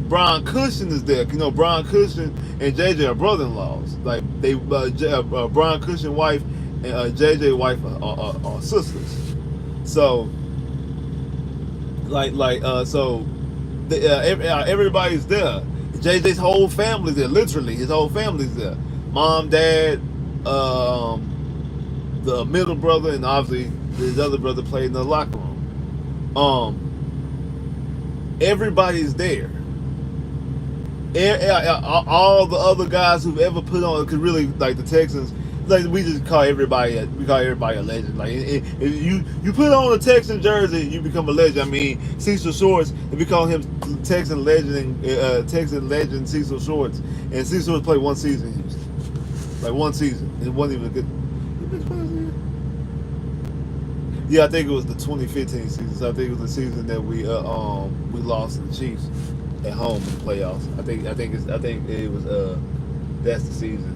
Brian Cushion is there. You know, Brian Cushion and JJ are brother-in-laws. Like, they Brian Cushion wife and JJ wife are sisters. So everybody's there. JJ's whole family's there. Literally, his whole family's there. Mom, dad, the middle brother, and obviously his other brother played in the locker room. Everybody's there. All the other guys who've ever put on, because really, like, the Texans, like, we just call everybody a legend. Like, if you put on a Texan jersey, you become a legend. I mean, Cecil Shorts, if we call him Texan legend Cecil Shorts, and Cecil Shorts played 1 season in Houston. Like, 1 season. It wasn't even a good. Yeah, I think it was the 2015 season. So I think it was the season that we lost to the Chiefs at home in the playoffs. I think it was that's the season.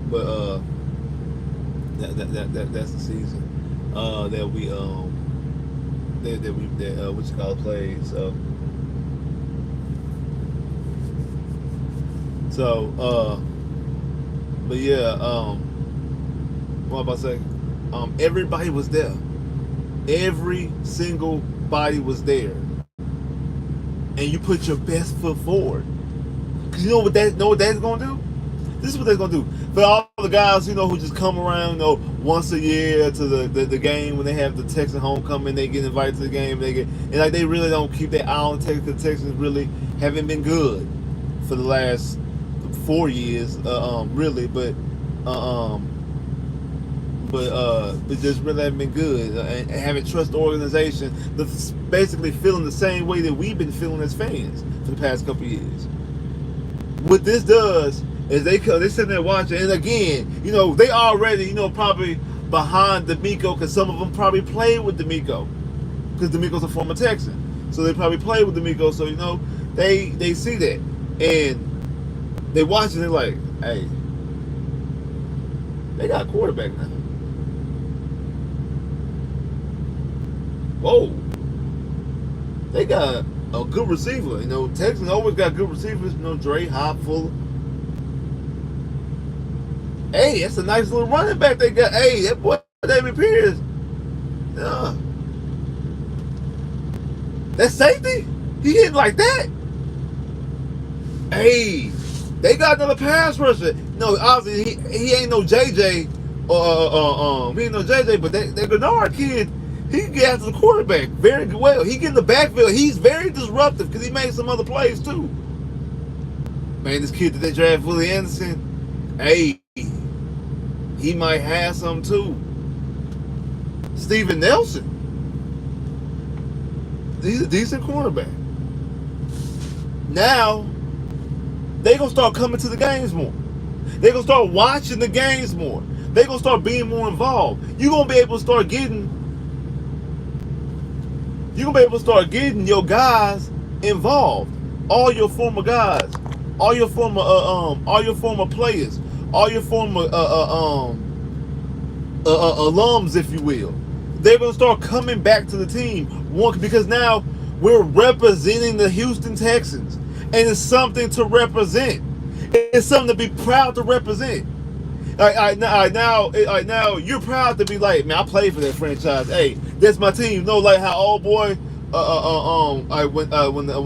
But that's the season that we played. But yeah, what am I about to say? Everybody was there. Every single body was there, and you put your best foot forward. Cause you know what that's gonna do. This is what they're gonna do for all the guys, you know, who just come around, you know, once a year to the game when they have the Texan homecoming. They get invited to the game. They really don't keep their eye on Texas. The Texans really haven't been good for the last 4 years, really, but just really haven't been good, and haven't trusted the organization. That's basically feeling the same way that we've been feeling as fans for the past couple of years. What this does is they sitting there watching, and again, you know, they already, you know, probably behind D'Amico, because some of them probably played with D'Amico, because D'Amico's a former Texan, so they probably played with D'Amico. So, you know, they see that, and they watch it, and they're like, hey, they got a quarterback now. Whoa, they got a good receiver. You know, Texans always got good receivers. You know, Dre, Hop, Fuller. Hey, that's a nice little running back they got. Hey, that boy David Pierce. Yeah. That safety, he hitting like that. Hey, they got another pass rusher. No, obviously he ain't no JJ. He ain't no JJ, but that Gennard kid, he can get after the quarterback very well. He get in the backfield. He's very disruptive because he made some other plays too. Man, this kid that they drafted, Willie Anderson, hey, He might have some too. Steven Nelson. He's a decent cornerback. Now, they're going to start coming to the games more. They're going to start watching the games more. They're going to start being more involved. You're going to be able to start getting your guys involved. All your former guys, all your former players, all your former alums, if you will. They're going to start coming back to the team. One, because now we're representing the Houston Texans. And it's something to represent. It's something to be proud to represent. Now you're proud to be like, man, I played for that franchise. Hey, that's my team. You know, like how old boy, when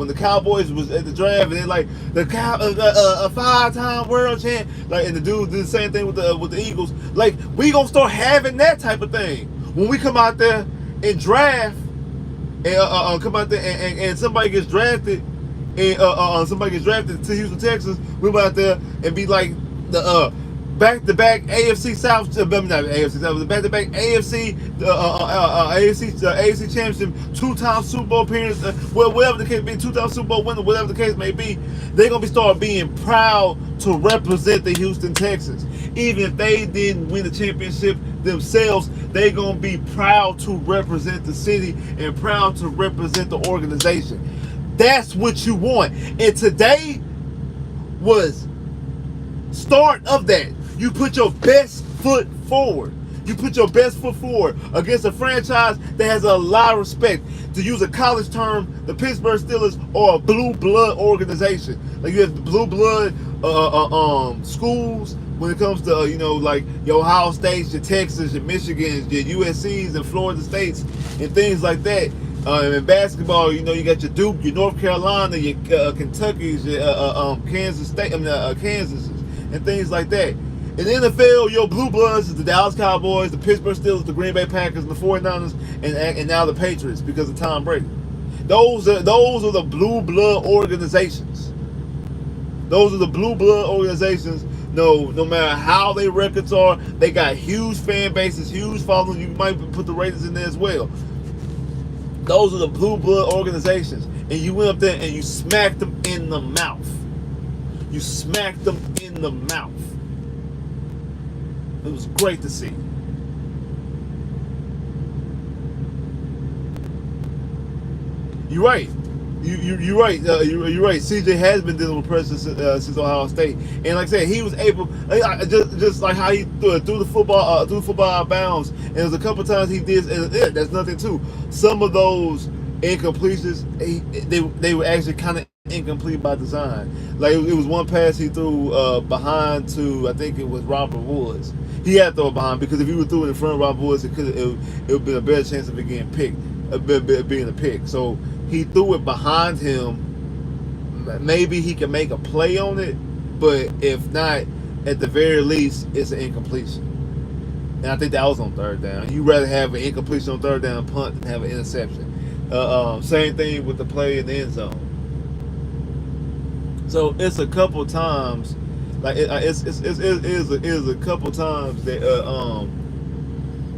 the Cowboys was at the draft, and then like a 5-time world champ, like, and the dude did the same thing with the Eagles. Like, we gonna start having that type of thing when we come out there and draft, and come out there and somebody gets drafted. And somebody gets drafted to Houston, Texas, we'll be out there and be like the back-to-back AFC South, not AFC South, back-to-back AFC championship, 2-time Super Bowl appearance, whatever the case may be, 2-time Super Bowl winner, whatever the case may be. They're gonna start being proud to represent the Houston Texans. Even if they didn't win the championship themselves, they're gonna be proud to represent the city and proud to represent the organization. That's what you want. And today was start of that. You put your best foot forward. You put your best foot forward against a franchise that has a lot of respect. To use a college term, the Pittsburgh Steelers are a blue blood organization. Like, you have the blue blood schools when it comes to like your Ohio States, your Texas, your Michigans, your USCs, and Florida States, and things like that. In basketball, you got your Duke, your North Carolina, your Kentuckys, your Kansas State, Kansas, and things like that. In the NFL, your blue bloods is the Dallas Cowboys, the Pittsburgh Steelers, the Green Bay Packers, the 49ers, and now the Patriots because of Tom Brady. Those are the blue blood organizations. Those are the blue blood organizations. No matter how their records are, they got huge fan bases, huge following. You might put the Raiders in there as well. Those are the blue blood organizations. And you went up there and you smacked them in the mouth. You smacked them in the mouth. It was great to see. You're right. You're right. You're right. CJ has been dealing with pressure since Ohio State, and like I said, he was able, just like how he threw the football out of bounds. And there's a couple times he did, and that's nothing too. Some of those incompletions, they were actually kind of incomplete by design. Like, it was one pass he threw behind to, I think it was Robert Woods. He had to throw it behind, because if he would throw it in front of Robert Woods, it would be a better chance of it getting picked, being a pick. So he threw it behind him. Maybe he can make a play on it, but if not, at the very least, it's an incompletion. And I think that was on third down. You'd rather have an incompletion on third down punt than have an interception. Same thing with the play in the end zone. So it's a couple times, like it is a couple times that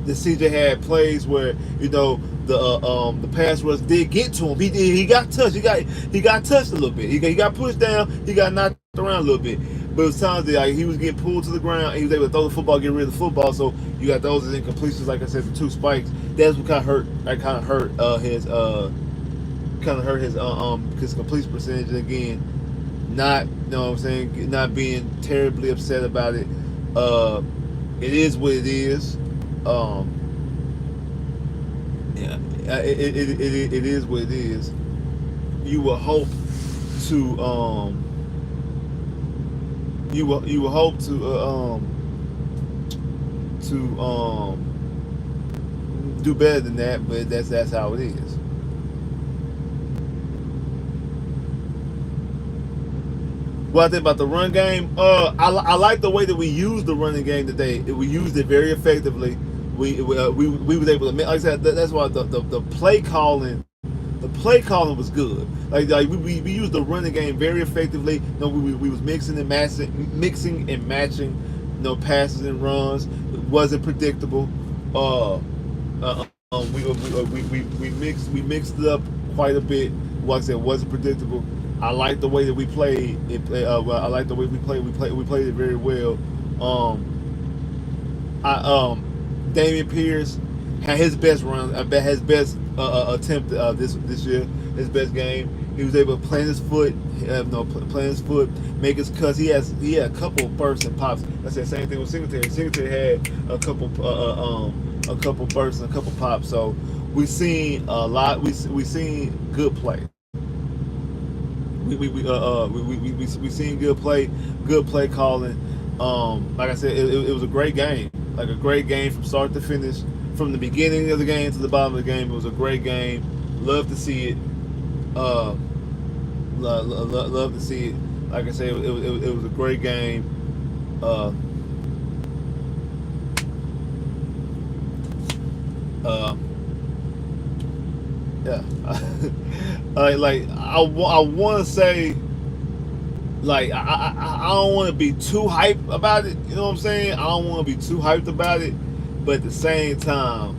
the CJ had plays where the pass rush did get to him. He got touched. He got touched a little bit. He got pushed down. He got knocked around a little bit. But it was times that he was getting pulled to the ground, and he was able to throw the football, get rid of the football. So you got those as incompletions, like I said, the two spikes. That's what kind of hurt. That kind of hurt his completion percentage. And again, not, not being terribly upset about it. It is what it is. It is what it is. You will hope to you will hope to do better than that, but that's how it is. What I think about the run game, I like the way that we used the running game today. We used it very effectively. We was able to, like I said, that's why the play calling. The play calling was good. Like we used the running game very effectively. We was mixing and matching no passes and runs. It wasn't predictable. We mixed it up quite a bit. Like I said, it wasn't predictable. I like the way that we played. I like the way we played. We played it very well. Damian Pierce had his best run. His best attempt this year. His best game. He was able to plant his foot. Plant his foot, make his cuts. He had a couple bursts and pops. I said same thing with Singletary. Singletary had a couple bursts and a couple pops. So we seen a lot. We seen good play. We seen good play calling. Like I said, it was a great game. Like a great game from start to finish, from the beginning of the game to the bottom of the game. It was a great game. Love to see it. Love to see it. Like I said, it was a great game. Yeah. I want to say, like, I don't want to be too hyped about it. You know what I'm saying? I don't want to be too hyped about it, but at the same time,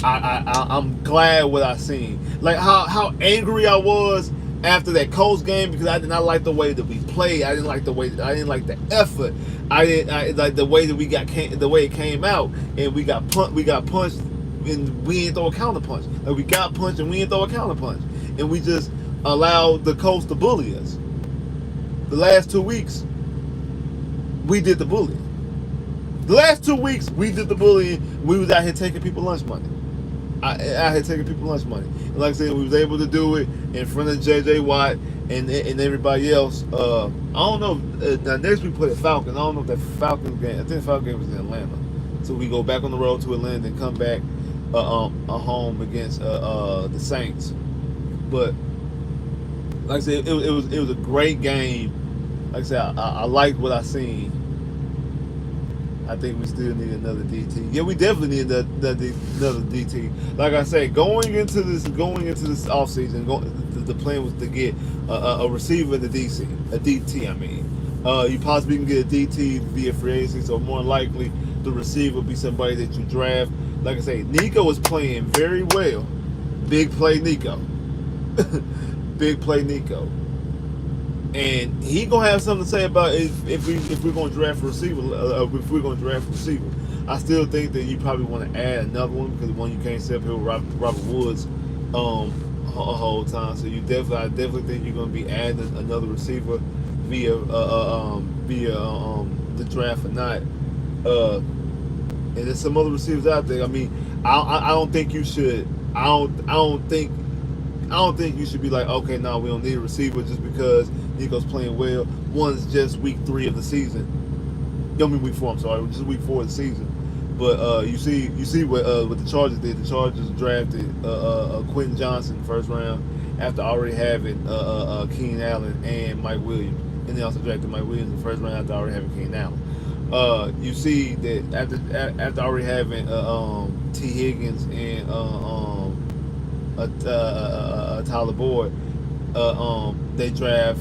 I'm glad what I seen. Like how angry I was after that Colts game, because I did not like the way that we played. I didn't like the effort. I like the way that the way it came out, and we got punched, and we didn't throw a counter punch. Like, we got punched and we didn't throw a counter punch, and we just allowed the Colts to bully us. The last 2 weeks, we did the bullying. The last 2 weeks, we did the bullying. We was out here taking people lunch money. Out here taking people lunch money. And like I said, we was able to do it in front of J.J. Watt and everybody else. I don't know. Now next we play the Falcons. I don't know if that Falcons game. I think the Falcons game was in Atlanta. So we go back on the road to Atlanta and come back home against the Saints. But like I said, it was a great game. Like I said, I liked what I seen. I think we still need another DT. Yeah, we definitely need another DT. Like I say, going into this offseason, the plan was to get a receiver in the DT. I mean, you possibly can get a DT via free agency. So more likely, the receiver will be somebody that you draft. Like I say, Nico is playing very well. Big play Nico. Big play Nico. And he gonna have something to say about if we're gonna draft a receiver. If we're gonna draft a receiver, I still think that you probably want to add another one, because the one you can't set up here with Robert Woods a whole time. So I definitely think you're gonna be adding another receiver via the draft or not. And there's some other receivers out there. I mean, I don't think you should. I don't think you should be like, okay, no, we don't need a receiver just because Nico's playing well. One's just week 3 of the season. Don't mean week 4. I'm sorry, just week 4 of the season. But you see what the Chargers did. The Chargers drafted Quentin Johnson first round after already having Keenan Allen and Mike Williams, and they also drafted Mike Williams in the first round after already having Keenan Allen. You see that after already having T. Higgins and Tyler Boyd, they draft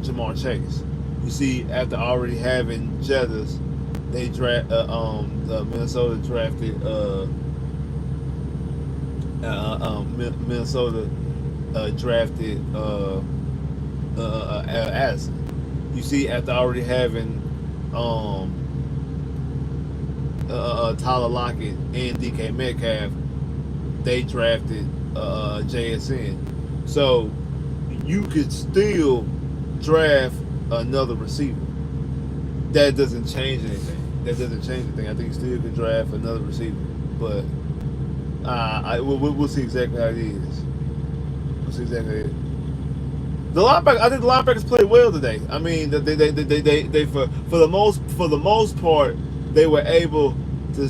Jamar Chase. You see, after already having Jettas, they draft Minnesota drafted Addison. You see, after already having Tyler Lockett and DK Metcalf, they drafted JSN. So you could still draft another receiver. That doesn't change anything. I think you still could draft another receiver, but we'll see exactly how it is. We'll see exactly how it is. I think the linebackers played well today. I mean, they for the most part, they were able to.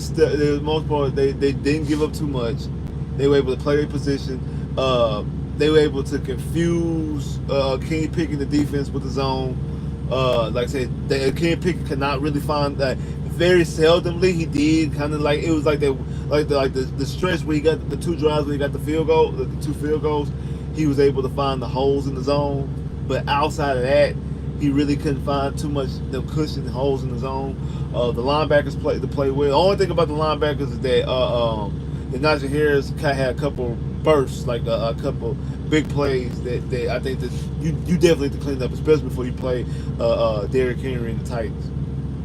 They didn't give up too much. They were able to play their position. They were able to confuse Kenny Pickett in the defense with the zone. Like I said, Kenny Pickett could not really find that. Very seldomly he did. Kind of like it was like the stretch where he got the 2 drives where he got the 2 field goals. He was able to find the holes in the zone. But outside of that, he really couldn't find too much cushion holes in his own. The linebackers play well. The only thing about the linebackers is that Najee Harris had a couple bursts, like a couple big plays that I think that you definitely have to clean up, especially before you play Derrick Henry and the Titans,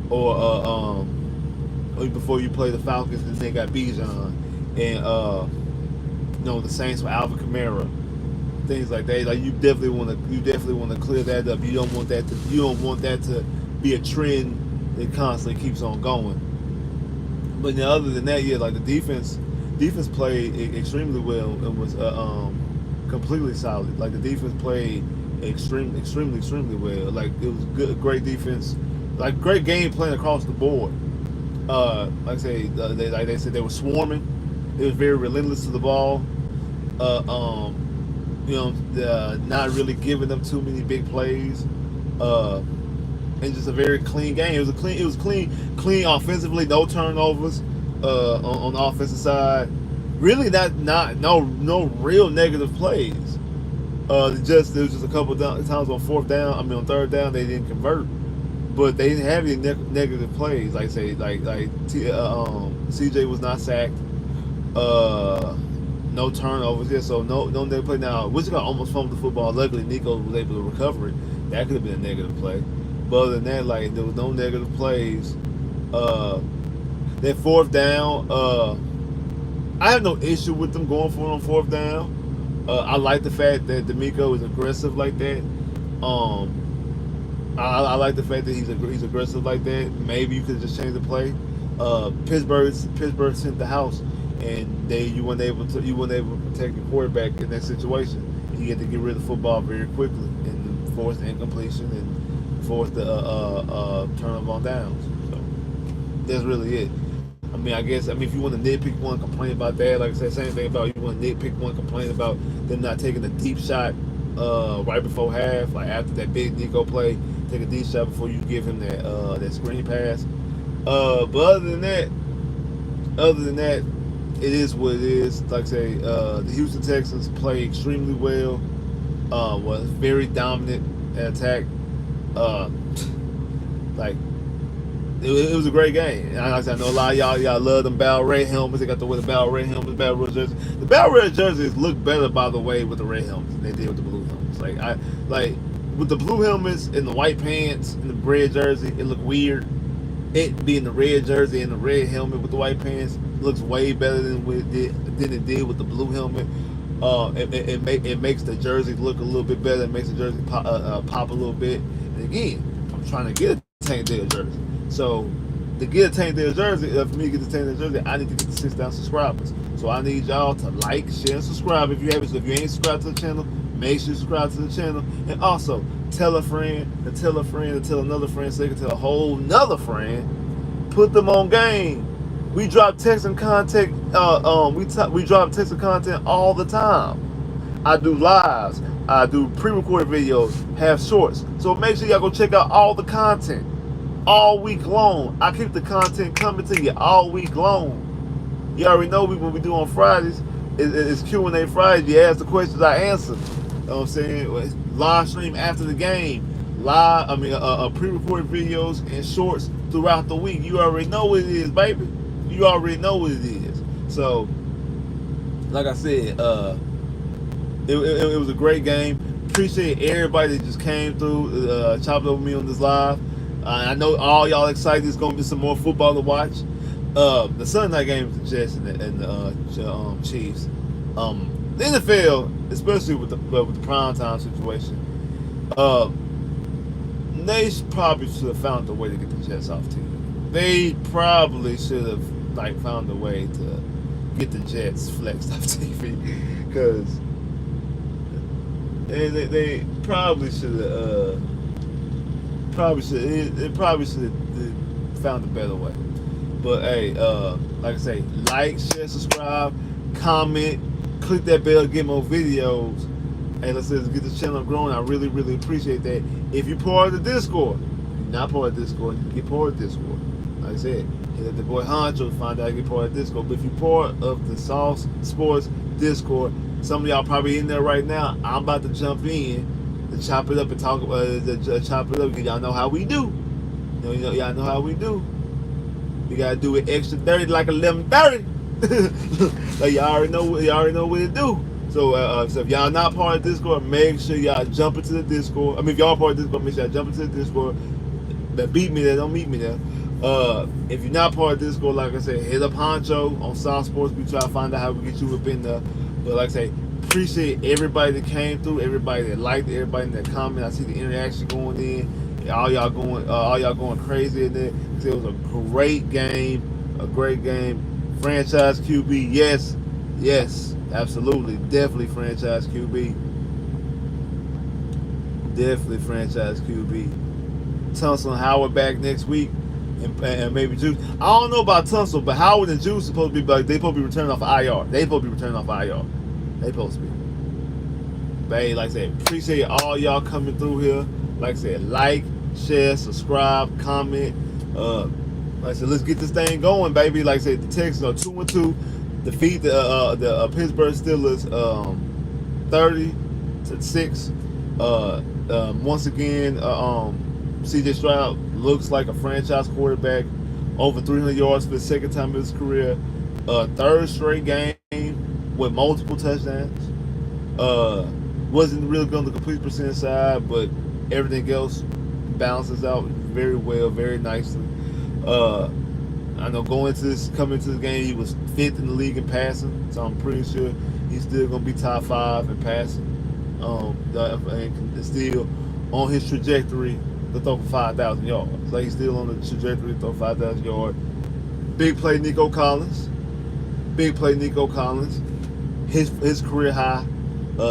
or before you play the Falcons and they got Bijan and the Saints with Alvin Kamara, things like that. Like you definitely want to clear that up. You don't want that to be a trend that constantly keeps on going. But then other than that, yeah, like the defense played extremely well and was completely solid. Like the defense played extremely well. Like it was good, great defense, like great game plan across the board. Like I say, they said they were swarming. It was very relentless to the ball. Not really giving them too many big plays. And just a very clean game. It was clean offensively, no turnovers on the offensive side. Really no real negative plays. There was just a couple times on on third down they didn't convert, but they didn't have any negative plays. Like say CJ was not sacked. No turnovers. Yeah, so no negative play. Now Wichita almost fumbled the football. Luckily Nico was able to recover it. That could have been a negative play. But other than that, like there was no negative plays. That fourth down, I have no issue with them going for it on fourth down. I like the fact that D'Amico is aggressive like that. I like the fact that he's aggressive like that. Maybe you could just change the play. Pittsburgh sent the house, and you weren't able to protect your quarterback in that situation. You had to get rid of the football very quickly and force the incompletion and force the turnover on downs. So that's really it. I guess if you want to nitpick one, complain about that. Like I said, same thing about you want to nitpick one, complain about them not taking a deep shot right before half, like after that big Nico play, take a deep shot before you give him that screen pass. But other than that, it is what it is. Like I say, the Houston Texans play extremely well. Was very dominant at attack. It was a great game. And like I said, I know a lot of y'all love them Battle Red helmets. They got to wear the Battle Red helmets, Battle Red jerseys. The Battle Red jerseys look better, by the way, with the red helmets than they did with the blue helmets. With the blue helmets and the white pants and the red jersey, it looked weird. It being the red jersey and the red helmet with the white pants looks way better than it did with the blue helmet. It makes the jersey look a little bit better. It makes the jersey pop a little bit. And again, I'm trying to get a Tank Dale jersey. So to get a Tank Dale jersey, for me to get the Tank Dale jersey, I need to get the 6,000 subscribers. So I need y'all to like, share, and subscribe if you haven't. So if you ain't subscribed to the channel, make sure you subscribe to the channel. And also tell a friend, to tell a friend, to tell another friend, so they can tell a whole nother friend. Put them on game. We drop Texan content. We drop Texan content all the time. I do lives. I do pre-recorded videos, have shorts. So make sure y'all go check out all the content all week long. I keep the content coming to you all week long. You already know what we do on Fridays. It's Q&A Friday. You ask the questions, I answer. You know what I'm saying? Live stream after the game. Pre-recorded videos and shorts throughout the week. You already know what it is, baby. You already know what it is. So, like I said, it was a great game. Appreciate everybody that just came through, chopped over me on this live. I know all y'all excited. There's gonna be some more football to watch. The Sunday night game with the Jets and the Chiefs. The NFL, especially with the primetime situation, they probably should have found a way to get the Jets off TV. They probably should have found a way to get the Jets flexed off TV, because they probably should have found a better way. But hey, like I say, like, share, subscribe, comment, click that bell, get more videos. Hey, let's get this channel growing. I really, really appreciate that. If you're part of the Discord, you're not part of the Discord, you can get part of the Discord. Like I said, hit up the boy Honcho to find out how to get part of the Discord. But if you're part of the Sauce Sports Discord, some of y'all probably in there right now. I'm about to jump in. The chop it up and talk. Chop it up because y'all know how we do. Y'all know how we do. You gotta do it extra dirty like 11:30. Like y'all already know what it do. So, so if y'all not part of Discord, make sure y'all jump into the Discord. I mean, if y'all part of Discord, make sure y'all jump into the Discord. That beat me there, don't meet me there. If you're not part of Discord, like I said, hit up Honcho on South Sports. We try to find out how we get you up in there. But like I say, appreciate everybody that came through, everybody that liked it, everybody that commented. I see the interaction going in. All y'all going crazy in there. It was a great game, Franchise QB, yes, absolutely, definitely franchise QB, franchise QB. Tunsil and Howard back next week, and maybe Juice. I don't know about Tunsil, but Howard and Juice supposed to be like, they supposed to be returning off IR. They supposed to be. But hey, like I said, appreciate all y'all coming through here. Like I said, like, share, subscribe, comment. Like I said, let's get this thing going, baby. Like I said, the Texans are 2-2. Defeat the Pittsburgh Steelers 30-6. Once again, CJ Stroud looks like a franchise quarterback. Over 300 yards for the second time in his career. Third straight game with multiple touchdowns. Wasn't really on the complete percent side, but everything else balances out very well, very nicely. I know coming into this game, he was 5th in the league in passing, so I'm pretty sure he's still going to be top 5 in passing. And still on his trajectory to throw for 5,000 yards. Like he's still on the trajectory to throw 5,000 yards. Big play Nico Collins. His career high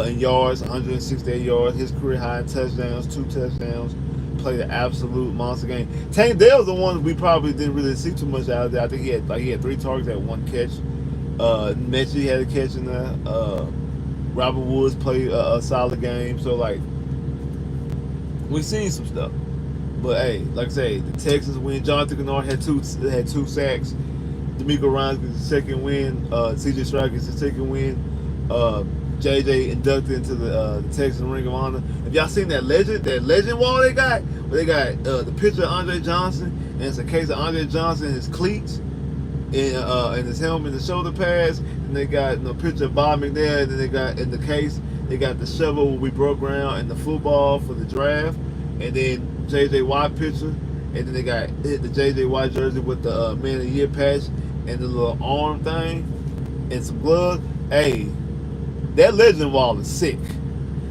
in yards, 168 yards. His career high in touchdowns, 2 touchdowns. Played an absolute monster game. Tank Dale's the one we probably didn't really see too much out of there. I think he had 3 targets at 1 catch. Mechie had a catch in there. Robert Woods played a solid game. So like we seen some stuff. But hey, like I say, the Texans win. Jonathan Kennard had two sacks. D'Amico Ryans gets his second win. CJ Stroud gets his second win. JJ inducted into the Texan Ring of Honor. Have y'all seen that legend wall they got? Where they got the picture of Andre Johnson, and it's a case of Andre Johnson, his cleats, and his helmet, and the shoulder pads. And they got the picture of Bob McNair, and then they got in the case they got the shovel where we broke ground and the football for the draft, and then JJ Watt picture, and then they got the JJ Watt jersey with the Man of the Year patch and the little arm thing and some gloves. Hey. That legend wall is sick.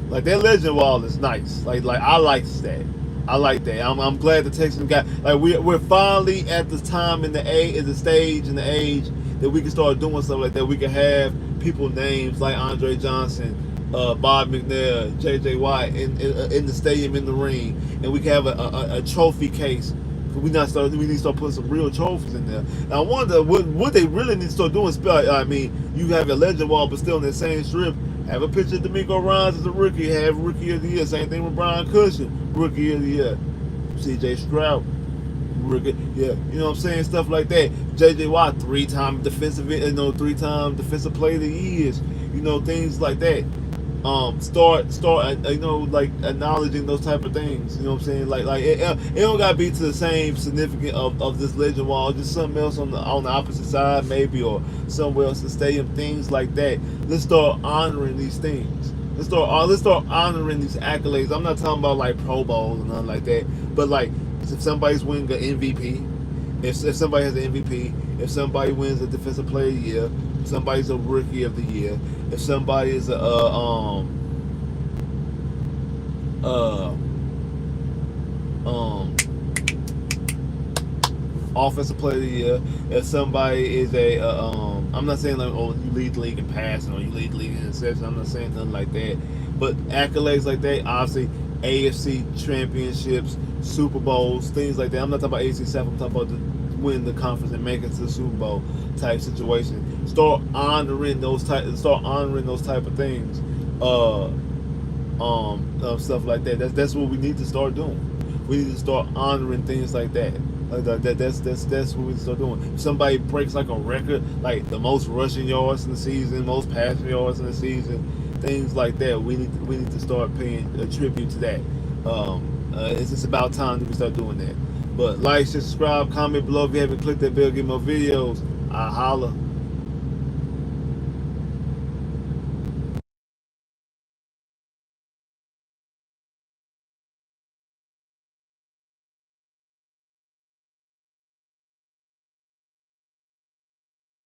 Like that legend wall is nice. Like I like that. I'm glad the Texans got we're finally at the time in the stage that we can start doing stuff like that. We can have people names like Andre Johnson, Bob McNair, JJ Watt in the stadium in the ring, and we can have a trophy case. We need to start putting some real trophies in there. Now I wonder what they really need to start doing. I mean, you have a legend wall, but still in that same strip, have a picture of D'Amico Ryans as a rookie. Have Rookie of the Year. Same thing with Brian Cushion, Rookie of the Year. CJ Stroud, Rookie. Yeah, you know what I'm saying, stuff like that. JJ Watt, 3-time defensive player of the year. You know, things like that. Start like acknowledging those type of things. You know what I'm saying? Like it don't gotta be to the same significance of this legend wall. Just something else on the opposite side, maybe, or somewhere else in the stadium. Things like that. Let's start honoring these things. Let's start honoring these accolades. I'm not talking about like Pro Bowls and nothing like that. But like if somebody's winning an MVP, if somebody has an MVP, if somebody wins a Defensive Player of the Year, if somebody's a Rookie of the Year, if somebody is Offensive Player of the Year, if somebody is I'm not saying like, oh, you lead the league in passing or you lead the league in interception. I'm not saying nothing like that. But accolades like that, obviously AFC championships, Super Bowls, things like that. I'm not talking about AFC South. I'm talking about win the conference and make it to the Super Bowl type situation. Start honoring those type of things. Stuff like that. That's what we need to start doing. We need to start honoring things like that. That's what we start doing. If somebody breaks like a record, like the most rushing yards in the season, most passing yards in the season, things like that. We need to start paying a tribute to that. It's just about time that we start doing that. But like, subscribe, comment below if you haven't clicked that bell, get more videos. I holla.